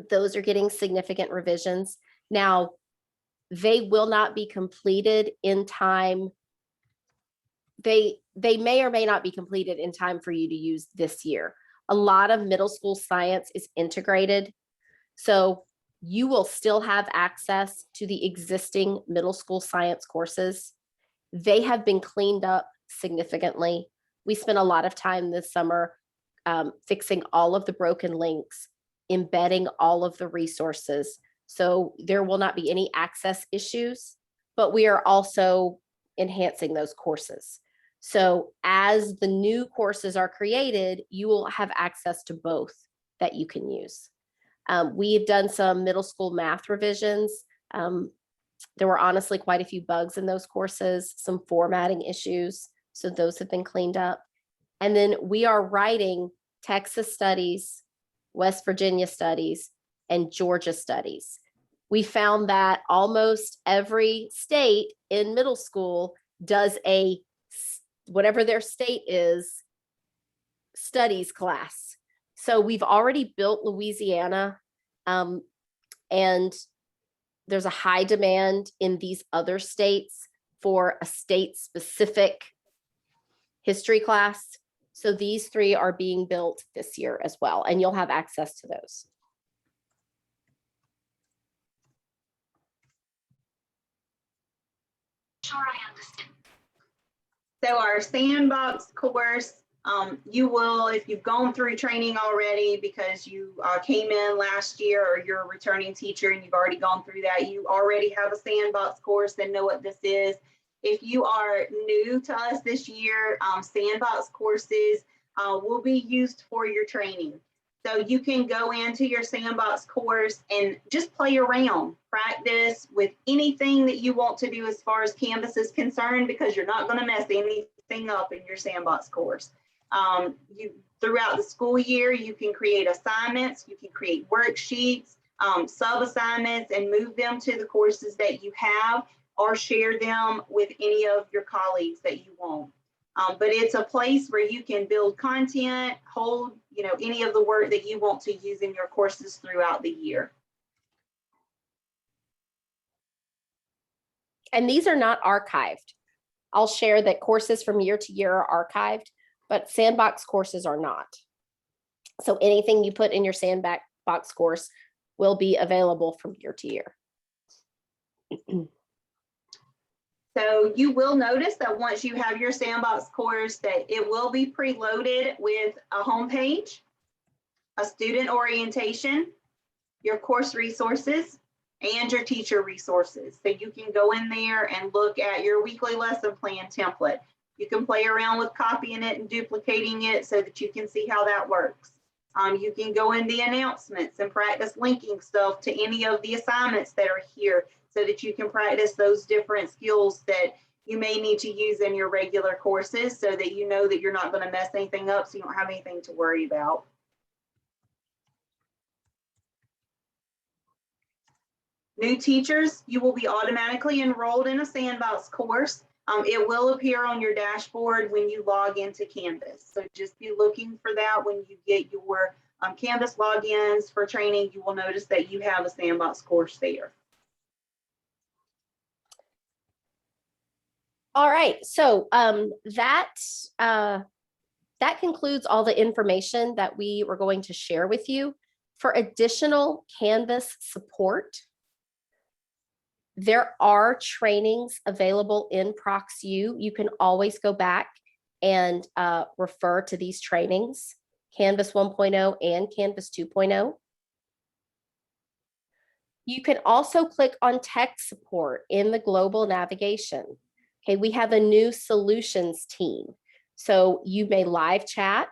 those are getting significant revisions. Now, they will not be completed in time. They may or may not be completed in time for you to use this year. A lot of middle school science is integrated. So you will still have access to the existing middle school science courses. They have been cleaned up significantly. We spent a lot of time this summer fixing all of the broken links, embedding all of the resources. So there will not be any access issues, but we are also enhancing those courses. So as the new courses are created, you will have access to both that you can use. We've done some middle school math revisions. There were honestly quite a few bugs in those courses, some formatting issues. So those have been cleaned up. And then we are writing Texas studies, West Virginia studies, and Georgia studies. We found that almost every state in middle school does a, whatever their state is, studies class. So we've already built Louisiana, and there's a high demand in these other states for a state-specific history class. So these 3 are being built this year as well, and you'll have access to those. So our sandbox course, you will, if you've gone through training already because you came in last year or you're a returning teacher and you've already gone through that, you already have a sandbox course and know what this is. If you are new to us this year, sandbox courses will be used for your training. So you can go into your sandbox course and just play around, practice with anything that you want to do as far as Canvas is concerned, because you're not going to mess anything up in your sandbox course. Throughout the school year, you can create assignments, you can create worksheets, sub-assignments, and move them to the courses that you have, or share them with any of your colleagues that you want. But it's a place where you can build content, hold, any of the work that you want to use in your courses throughout the year. And these are not archived. I'll share that courses from year to year are archived, but sandbox courses are not. So anything you put in your sandbox course will be available from year to year. So you will notice that once you have your sandbox course, that it will be preloaded with a homepage, a student orientation, your course resources, and your teacher resources. So you can go in there and look at your weekly lesson plan template. You can play around with copying it and duplicating it so that you can see how that works. You can go in the announcements and practice linking stuff to any of the assignments that are here, so that you can practice those different skills that you may need to use in your regular courses, so that you know that you're not going to mess anything up, so you don't have anything to worry about. New teachers, you will be automatically enrolled in a sandbox course. It will appear on your dashboard when you log into Canvas. So just be looking for that when you get your Canvas logins for training. You will notice that you have a sandbox course there. All right, so that concludes all the information that we were going to share with you. For additional Canvas support, there are trainings available in ProxU. You can always go back and refer to these trainings, Canvas 1.0 and Canvas 2.0. You can also click on tech support in the global navigation. Okay, we have a new solutions team. So you may live chat,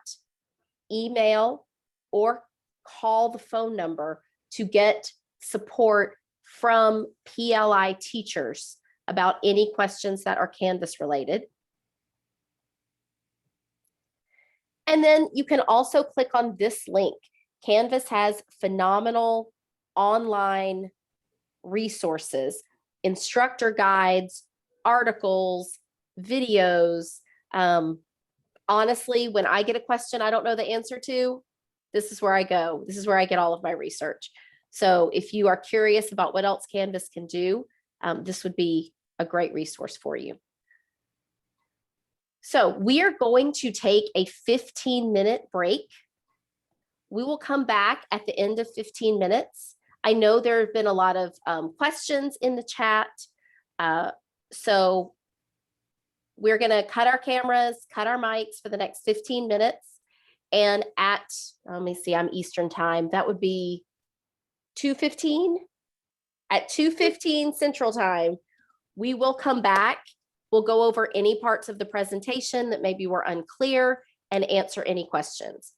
email, or call the phone number to get support from PLI teachers about any questions that are Canvas related. And then you can also click on this link. Canvas has phenomenal online resources, instructor guides, articles, videos. Honestly, when I get a question I don't know the answer to, this is where I go. This is where I get all of my research. So if you are curious about what else Canvas can do, this would be a great resource for you. So we are going to take a 15-minute break. We will come back at the end of 15 minutes. I know there have been a lot of questions in the chat. So we're going to cut our cameras, cut our mics for the next 15 minutes. And at, let me see, I'm Eastern time. That would be 2:15. At 2:15 Central time, we will come back. We'll go over any parts of the presentation that maybe were unclear and answer any questions.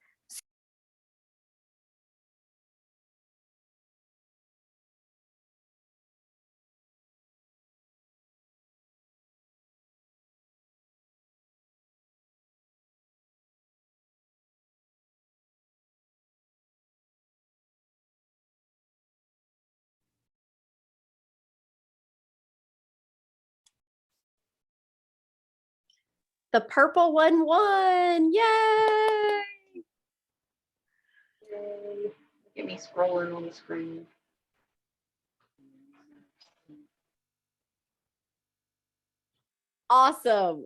The purple one won. Yay! Yay. Get me scrolling on the screen. Awesome.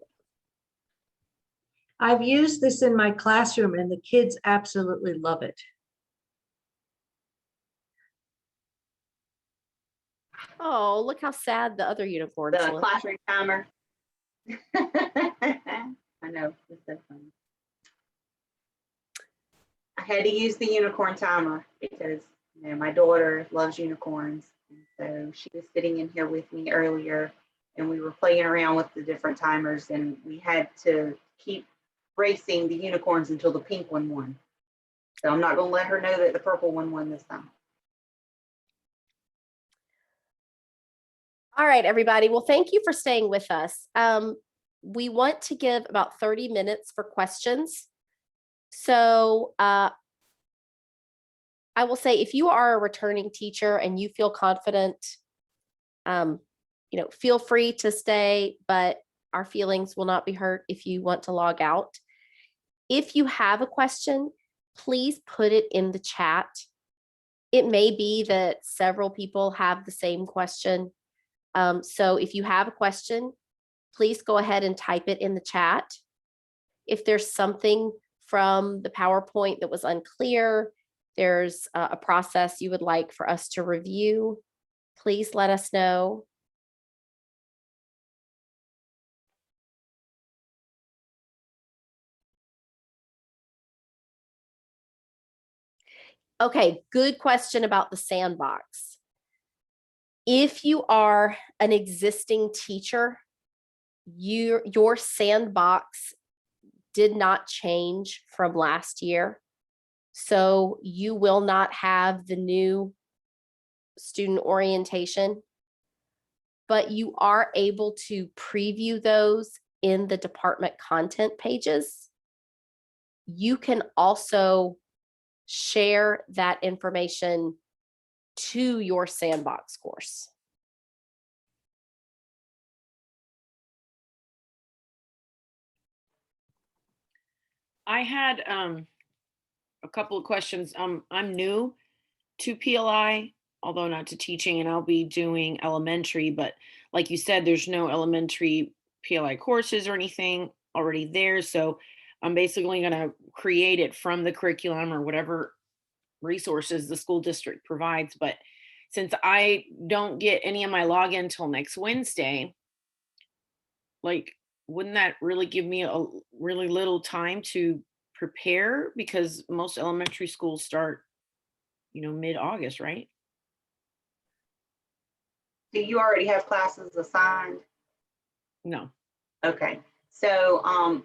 I've used this in my classroom and the kids absolutely love it. Oh, look how sad the other unicorns The look. classroom timer. I know, it's so funny. I had to use the unicorn timer because, you know, my daughter loves unicorns. And so she was sitting in here with me earlier and we were playing around with the different timers and we had to keep racing the unicorns until the pink one won. So I'm not going to let her know that the purple one won this time. All right, everybody. Well, thank you for staying with us. We want to give about 30 minutes for questions. So I will say, if you are a returning teacher and you feel confident, feel free to stay, but our feelings will not be hurt if you want to log out. If you have a question, please put it in the chat. It may be that several people have the same question. So if you have a question, please go ahead and type it in the chat. If there's something from the PowerPoint that was unclear, there's a process you would like for us to review, please let us know. Okay, good question about the sandbox. If you are an existing teacher, your sandbox did not change from last year. So you will not have the new student orientation, but you are able to preview those in the department content pages. You can also share that information to your sandbox course. I had a couple of questions. I'm new to PLI, although not to teaching, and I'll be doing elementary, but like you said, there's no elementary PLI courses or anything already there. So I'm basically going to create it from the curriculum or whatever resources the school district provides. But since I don't get any of my login till next Wednesday, like, wouldn't that really give me a really little time to prepare? Because most elementary schools start, mid-August, right? Do you already have classes assigned? No. Okay, so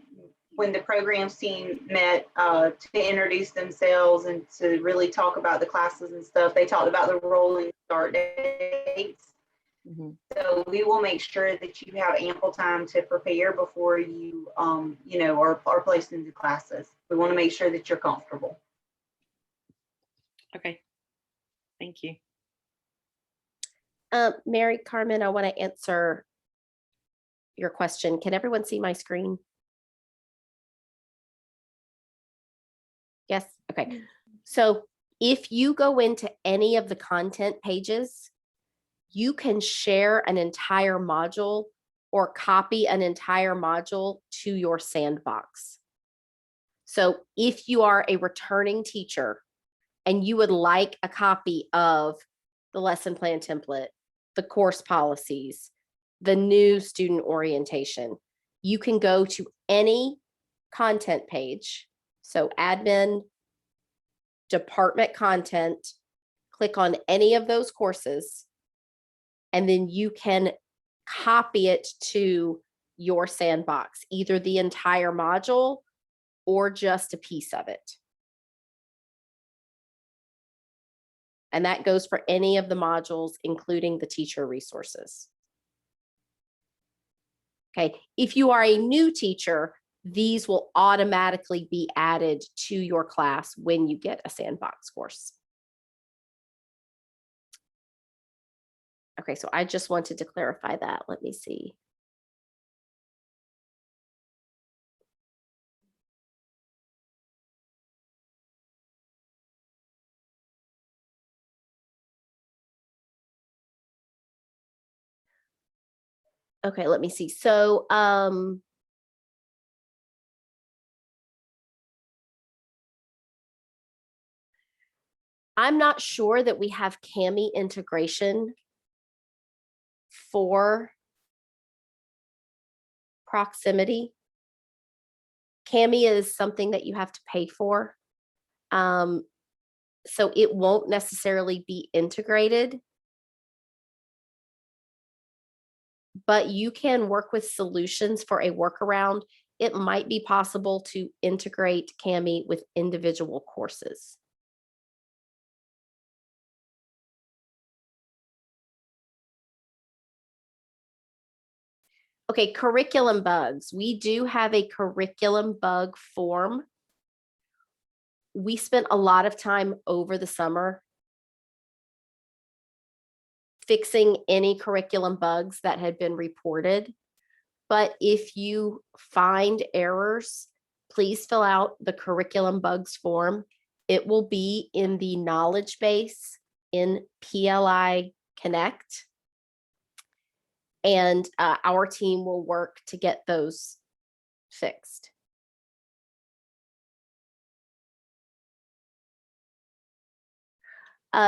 when the programs team met to introduce themselves and to really talk about the classes and stuff, they talked about the rolling start dates. Mm-hmm. So we will make sure that you have ample time to prepare before you, are placed into classes. We want to make sure that you're comfortable. Okay. Thank you. Mary Carmen, I want to answer your question. Can everyone see my screen? Yes. Okay. So if you go into any of the content pages, you can share an entire module or copy an entire module to your sandbox. So if you are a returning teacher and you would like a copy of the lesson plan template, the course policies, the new student orientation, you can go to any content page. So admin, department content, click on any of those courses, and then you can copy it to your sandbox, either the entire module or just a piece of it. And that goes for any of the modules, including the teacher resources. Okay, if you are a new teacher, these will automatically be added to your class when you get a sandbox course. Okay, so I just wanted to clarify that. Let me see. Okay, let me see. So, I'm not sure that we have Kami integration for proximity. Kami is something that you have to pay for. So it won't necessarily be integrated. But you can work with solutions for a workaround. It might be possible to integrate Kami with individual courses. Okay, curriculum bugs. We do have a curriculum bug form. We spent a lot of time over the summer fixing any curriculum bugs that had been reported. But if you find errors, please fill out the curriculum bugs form. It will be in the knowledge base in PLI Connect. And our team will work to get those fixed.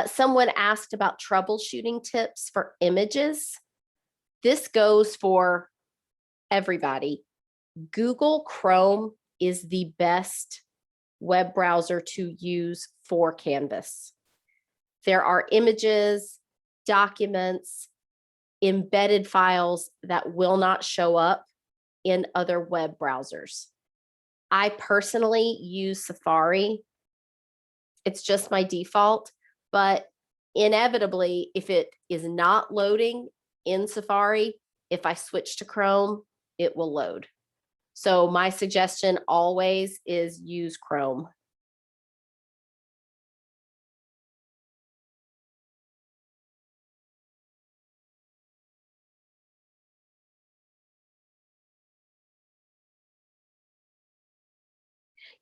Someone asked about troubleshooting tips for images. This goes for everybody. Google Chrome is the best web browser to use for Canvas. There are images, documents, embedded files that will not show up in other web browsers. I personally use Safari. It's just my default, but inevitably, if it is not loading in Safari, if I switch to Chrome, it will load. So my suggestion always is use Chrome.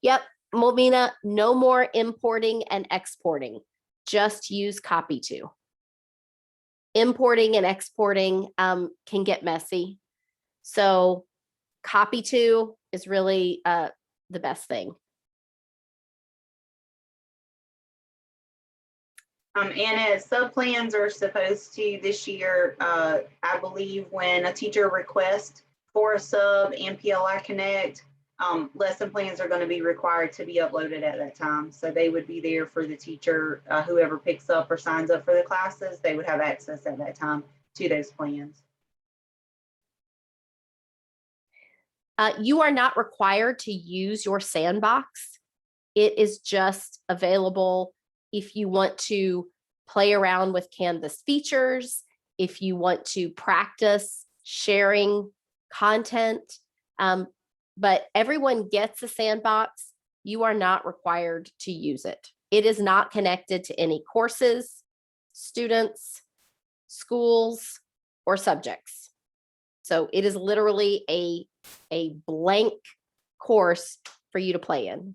Yep, Molina, no more importing and exporting. Just use Copy2. Importing and exporting can get messy. So Copy2 is really the best thing. Anna, sub-plans are supposed to this year, I believe when a teacher requests for a sub and PLI Connect, lesson plans are going to be required to be uploaded at that time. So they would be there for the teacher, whoever picks up or signs up for the classes, they would have access at that time to those plans. You are not required to use your sandbox. It is just available if you want to play around with Canvas features, if you want to practice sharing content. But everyone gets a sandbox. You are not required to use it. It is not connected to any courses, students, schools, or subjects. So it is literally a blank course for you to play in.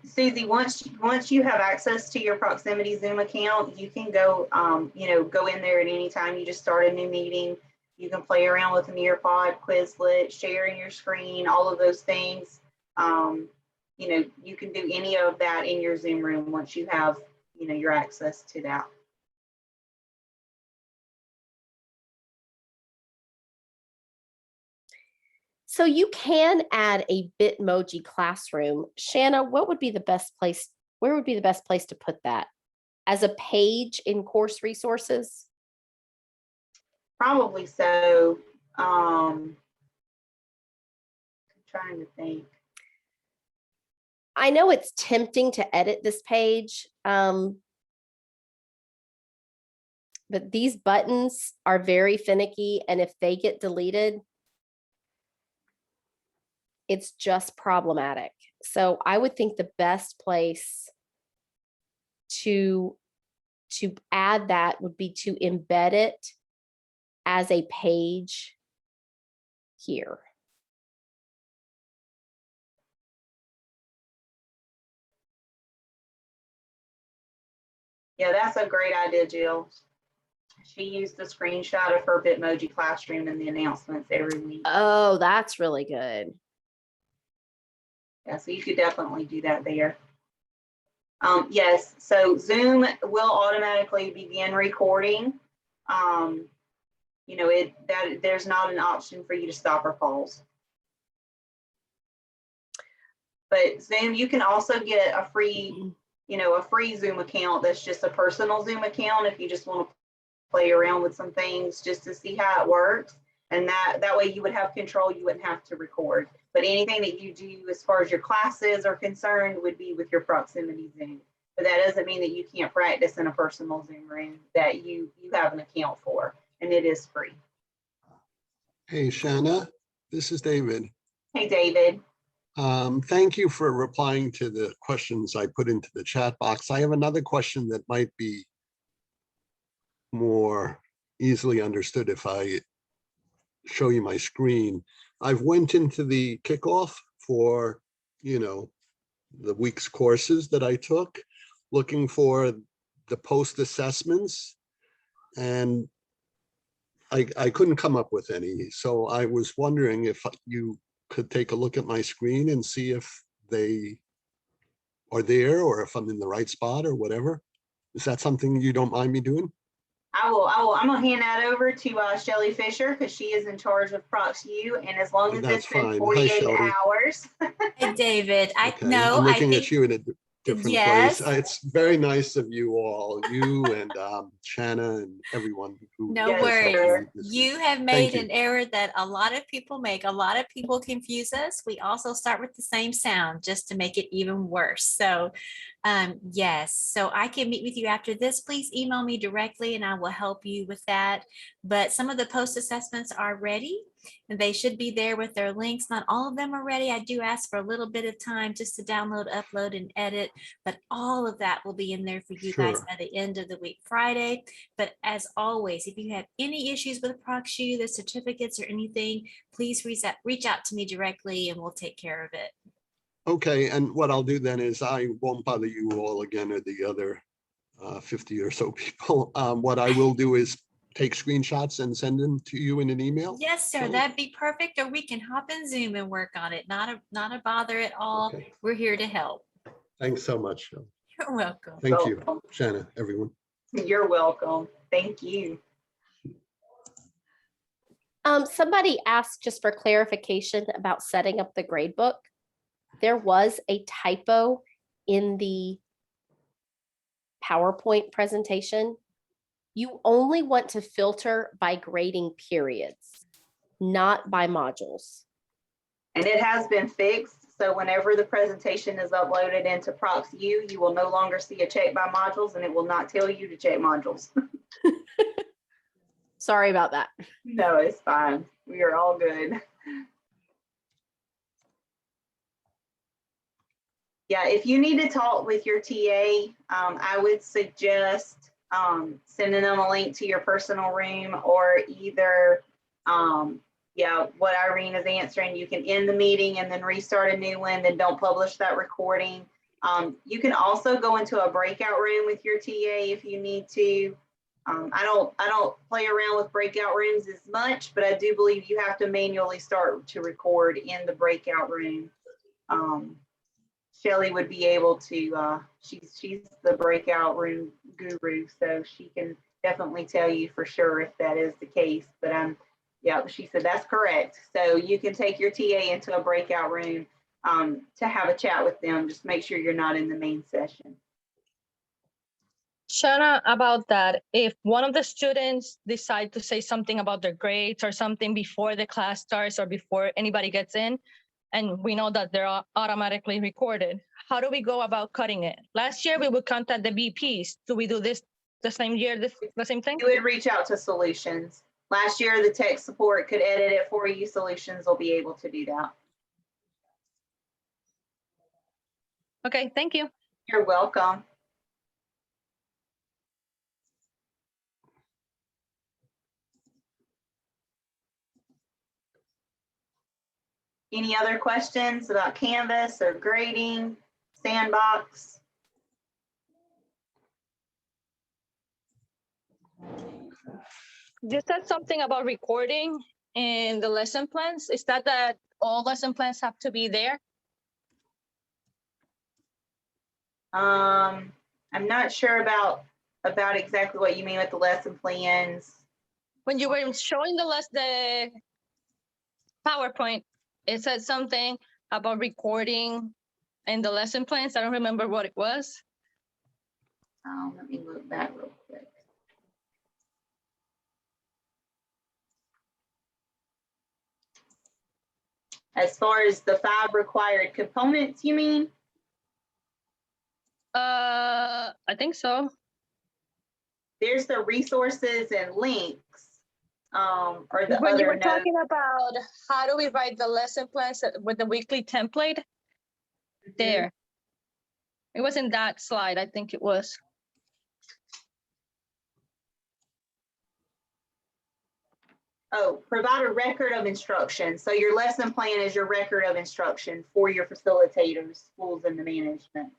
Susie, once you have access to your Proximity Zoom account, you can go, go in there at any time. You just start a new meeting. You can play around with Nearpod, Quizlet, sharing your screen, all of those things. You can do any of that in your Zoom room once you have, your access to that. So you can add a Bitmoji classroom. Shanna, what would be the best place? Where would be the best place to put that? As a page in course resources? Probably so. I'm trying to think. I know it's tempting to edit this page, but these buttons are very finicky, and if they get deleted, it's just problematic. So I would think the best place to add that would be to embed it as a page here. Yeah, that's a great idea, Jill. She used the screenshot of her Bitmoji classroom in the announcements every week. Oh, that's really good. Yeah, so you could definitely do that there. Yes, so Zoom will automatically begin recording. You know, there's not an option for you to stop or pause. But Zoom, you can also get a free, you know, a free Zoom account that's just a personal Zoom account if you just want to play around with some things just to see how it works. And that way you would have control, you wouldn't have to record. But anything that you do as far as your classes are concerned would be with your proximity Zoom. But that doesn't mean that you can't practice in a personal Zoom room that you have an account for, and it is free. Hey, Shanna, this is David. Hey, David. Thank you for replying to the questions I put into the chat box. I have another question that might be more easily understood if I show you my screen. I've went into the kickoff for, you know, the week's courses that I took, looking for the post assessments, and I couldn't come up with any. So I was wondering if you could take a look at my screen and see if they are there or if I'm in the right spot or whatever. Is that something you don't mind me doing? I'm gonna hand that over to Shelly Fisher because she is in charge of ProxU, and as long as That's it's been fine. Hi, 48 Shelly. hours. Hey, David, I Okay, know, I'm I looking at think, you in a different yes. place. It's very nice of you all, you and Shanna and everyone who. No Yes, has helped me worries. this week. You have Thank made you. an error that a lot of people make. A lot of people confuse us. We also start with the same sound just to make it even worse. So yes, so I can meet with you after this. Please email me directly and I will help you with that. But some of the post assessments are ready and they should be there with their links. Not all of them are ready. I do ask for a little bit of time just to download, upload, and edit, but all of that will be in there for you guys Sure. by the end of the week, Friday. But as always, if you have any issues with ProxU, the certificates or anything, please reach out to me directly and we'll take care of it. Okay, and what I'll do then is I won't bother you all again or the other 50 or so people. What I will do is take screenshots and send them to you in an email. Yes, sir, Shelley? that'd be perfect. Or we can hop in Zoom and work on it. Not a bother at all. Okay. We're here to help. Thanks so much. Shelley. You're welcome. Thank you, Shanna, everyone. You're welcome. Thank you. Somebody asked just for clarification about setting up the gradebook. There was a typo in the PowerPoint presentation. You only want to filter by grading periods, not by modules. And it has been fixed. So whenever the presentation is uploaded into ProxU, you will no longer see a check by modules and it will not tell you to check modules. Sorry about that. No, it's fine. We are all good. Yeah, if you need to talk with your TA, I would suggest sending them a link to your personal room, or either, yeah, what Irene is answering, you can end the meeting and then restart a new one, then don't publish that recording. You can also go into a breakout room with your TA if you need to. I don't play around with breakout rooms as much, but I do believe you have to manually start to record in the breakout room. Shelly would be able to, she's the breakout room guru, so she can definitely tell you for sure if that is the case. But yeah, she said that's correct. So you can take your TA into a breakout room to have a chat with them. Just make sure you're not in the main session. Shanna, about that, if one of the students decide to say something about their grades or something before the class starts or before anybody gets in, and we know that they're automatically recorded, how do we go about cutting it? Last year, we would contact the VPs. Do we do this the same year, the same thing? You would reach out to Solutions. Last year, the tech support could edit it for you. Solutions will be able to do that. Okay, thank you. You're welcome. Any other questions about Canvas or grading, Sandbox? You said something about recording in the lesson plans. Is that all lesson plans have to be there? I'm not sure about exactly what you mean with the lesson plans. When you were showing the PowerPoint, it said something about recording in the lesson plans. I don't remember what it was. Let me look back real quick. As far as the 5 required components, you mean? I think so. There's the resources and links, or the When you other were notes. talking about how do we write the lesson plans with the weekly template, there. It was in that slide, I think it was. Oh, provide a record of instruction. So your lesson plan is your record of instruction for your facilitators, schools, and the management.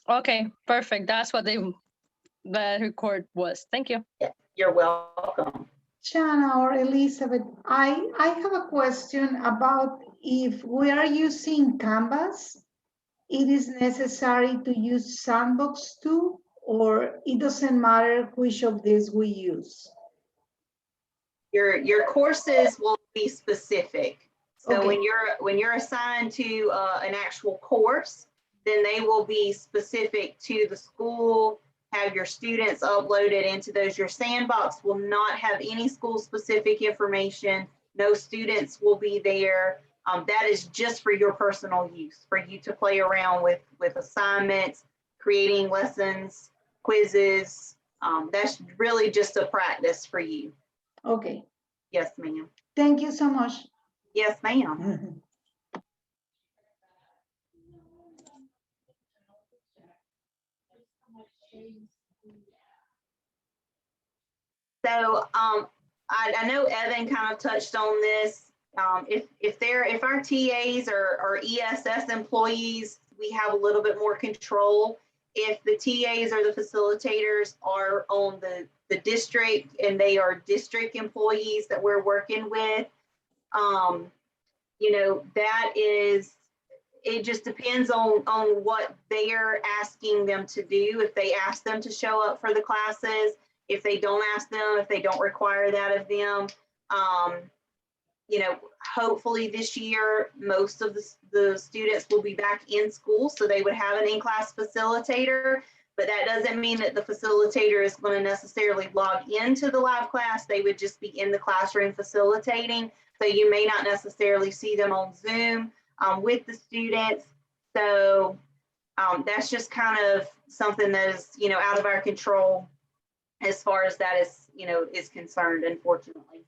Okay, perfect. That's what the record was. Thank you. You're welcome. Shana or Elizabeth, I have a question about if we are using Canvas, it is necessary to use Sandbox too, or it doesn't matter which of these we use? Your courses will be specific. So Okay. when you're assigned to an actual course, then they will be specific to the school, have your students uploaded into those. Your Sandbox will not have any school specific information. No students will be there. That is just for your personal use, for you to play around with assignments, creating lessons, quizzes. That's really just a practice for you. Okay, Yes, ma'am. thank you so much. Yes, ma'am. So I know Evan kind of touched on this. If our TAs or ESS employees, we have a little bit more control. If the TAs or the facilitators are on the district and they are district employees that we're working with, you know, that is, it just depends on what they're asking them to do. If they ask them to show up for the classes, if they don't ask them, if they don't require that of them, you know, hopefully this year, most of the students will be back in school, so they would have an in-class facilitator, but that doesn't mean that the facilitator is going to necessarily log into the live class. They would just be in the classroom facilitating. So you may not necessarily see them on Zoom with the students. So that's just kind of something that is, you know, out of our control as far as that is, you know, is concerned, unfortunately.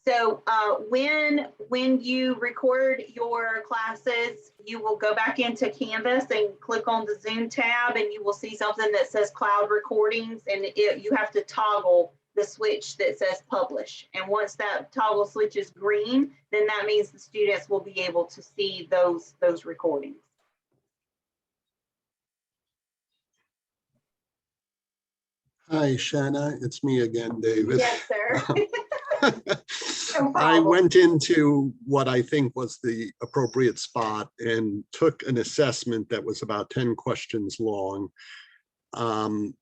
So when you record your classes, you will go back into Canvas and click on the Zoom tab, and you will see something that says cloud recordings, and you have to toggle the switch that says publish. And once that toggle switch is green, then that means the students will be able to see those recordings. Hi, Shanna. It's me again, David. Yes, sir. No I problem. went into what I think was the appropriate spot and took an assessment that was about 10 questions long. And,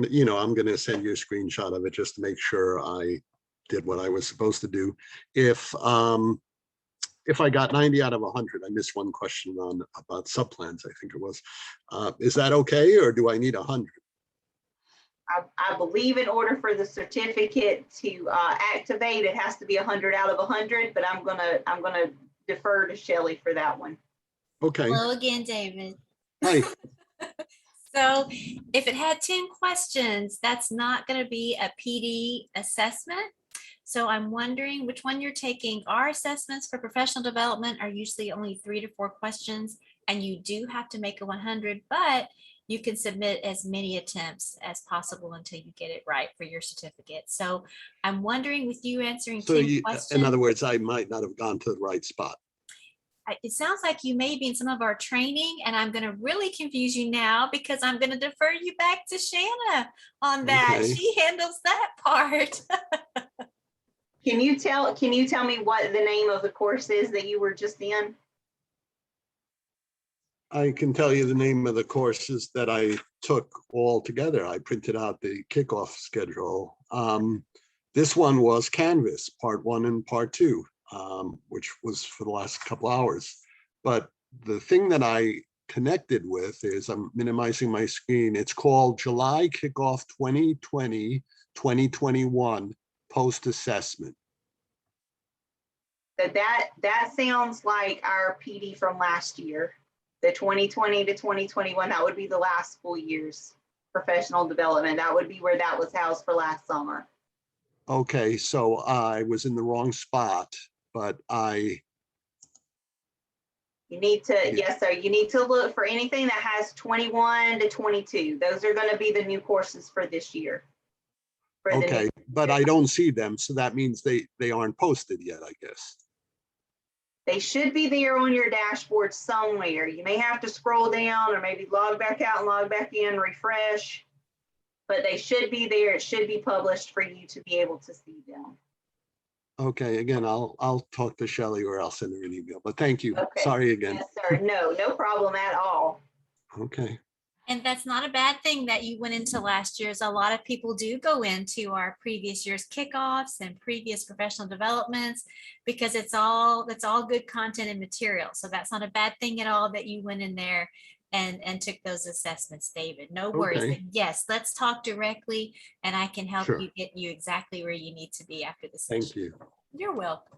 you know, I'm going to send you a screenshot of it just to make sure I did what I was supposed to do. If I got 90 out of 100, I missed one question about subplans, I think it was. Is that okay, or do I need 100? I believe in order for the certificate to activate, it has to be 100 out of 100, but I'm gonna defer to Shelley for that one. Okay. Hello again, David. Hi. So if it had 10 questions, that's not going to be a PD assessment. So I'm wondering which one you're taking. Our assessments for professional development are usually only 3 to 4 questions, and you do have to make a 100, but you can submit as many attempts as possible until you get it right for your certificate. So I'm wondering, with you answering So 10 you, questions. in other words, I might not have gone to the right spot. It sounds like you may be in some of our training, and I'm going to really confuse you now because I'm going to defer you back to Shanna on that. Okay. She handles that part. Can you tell me what the name of the course is that you were just in? I can tell you the name of the courses that I took all together. I printed out the kickoff schedule. This one was Canvas, part 1 and part 2, which was for the last couple hours. But the thing that I connected with is, I'm minimizing my screen. It's called July Kickoff 2020-2021 Post Assessment. That sounds like our PD from last year, the 2020 to 2021. That would be the last school year's professional development. That would be where that was housed for last summer. Okay, so I was in the wrong spot, but You need to, Yeah. yes, sir. You need to look for anything that has 21 to 22. Those are going to be the new courses for this year. For the new- okay, but I don't see them, so that means they aren't posted yet, I guess. They should be there on your dashboard somewhere. You may have to scroll down or maybe log back out and log back in, refresh. But they should be there. It should be published for you to be able to see them. Okay, again, I'll talk to Shelley or I'll send her an email, but thank you. Okay. Sorry again. Yes, sir. No problem at all. Okay, And that's not a bad thing that you went into last year's. A lot of people do go into our previous year's kickoffs and previous professional developments because that's all good content and material. So that's not a bad thing at all that you went in there and took those assessments, David. No worries. Okay. And yes, let's talk directly and I can help Sure. you get you exactly where you need to be after the session. thank you. You're welcome.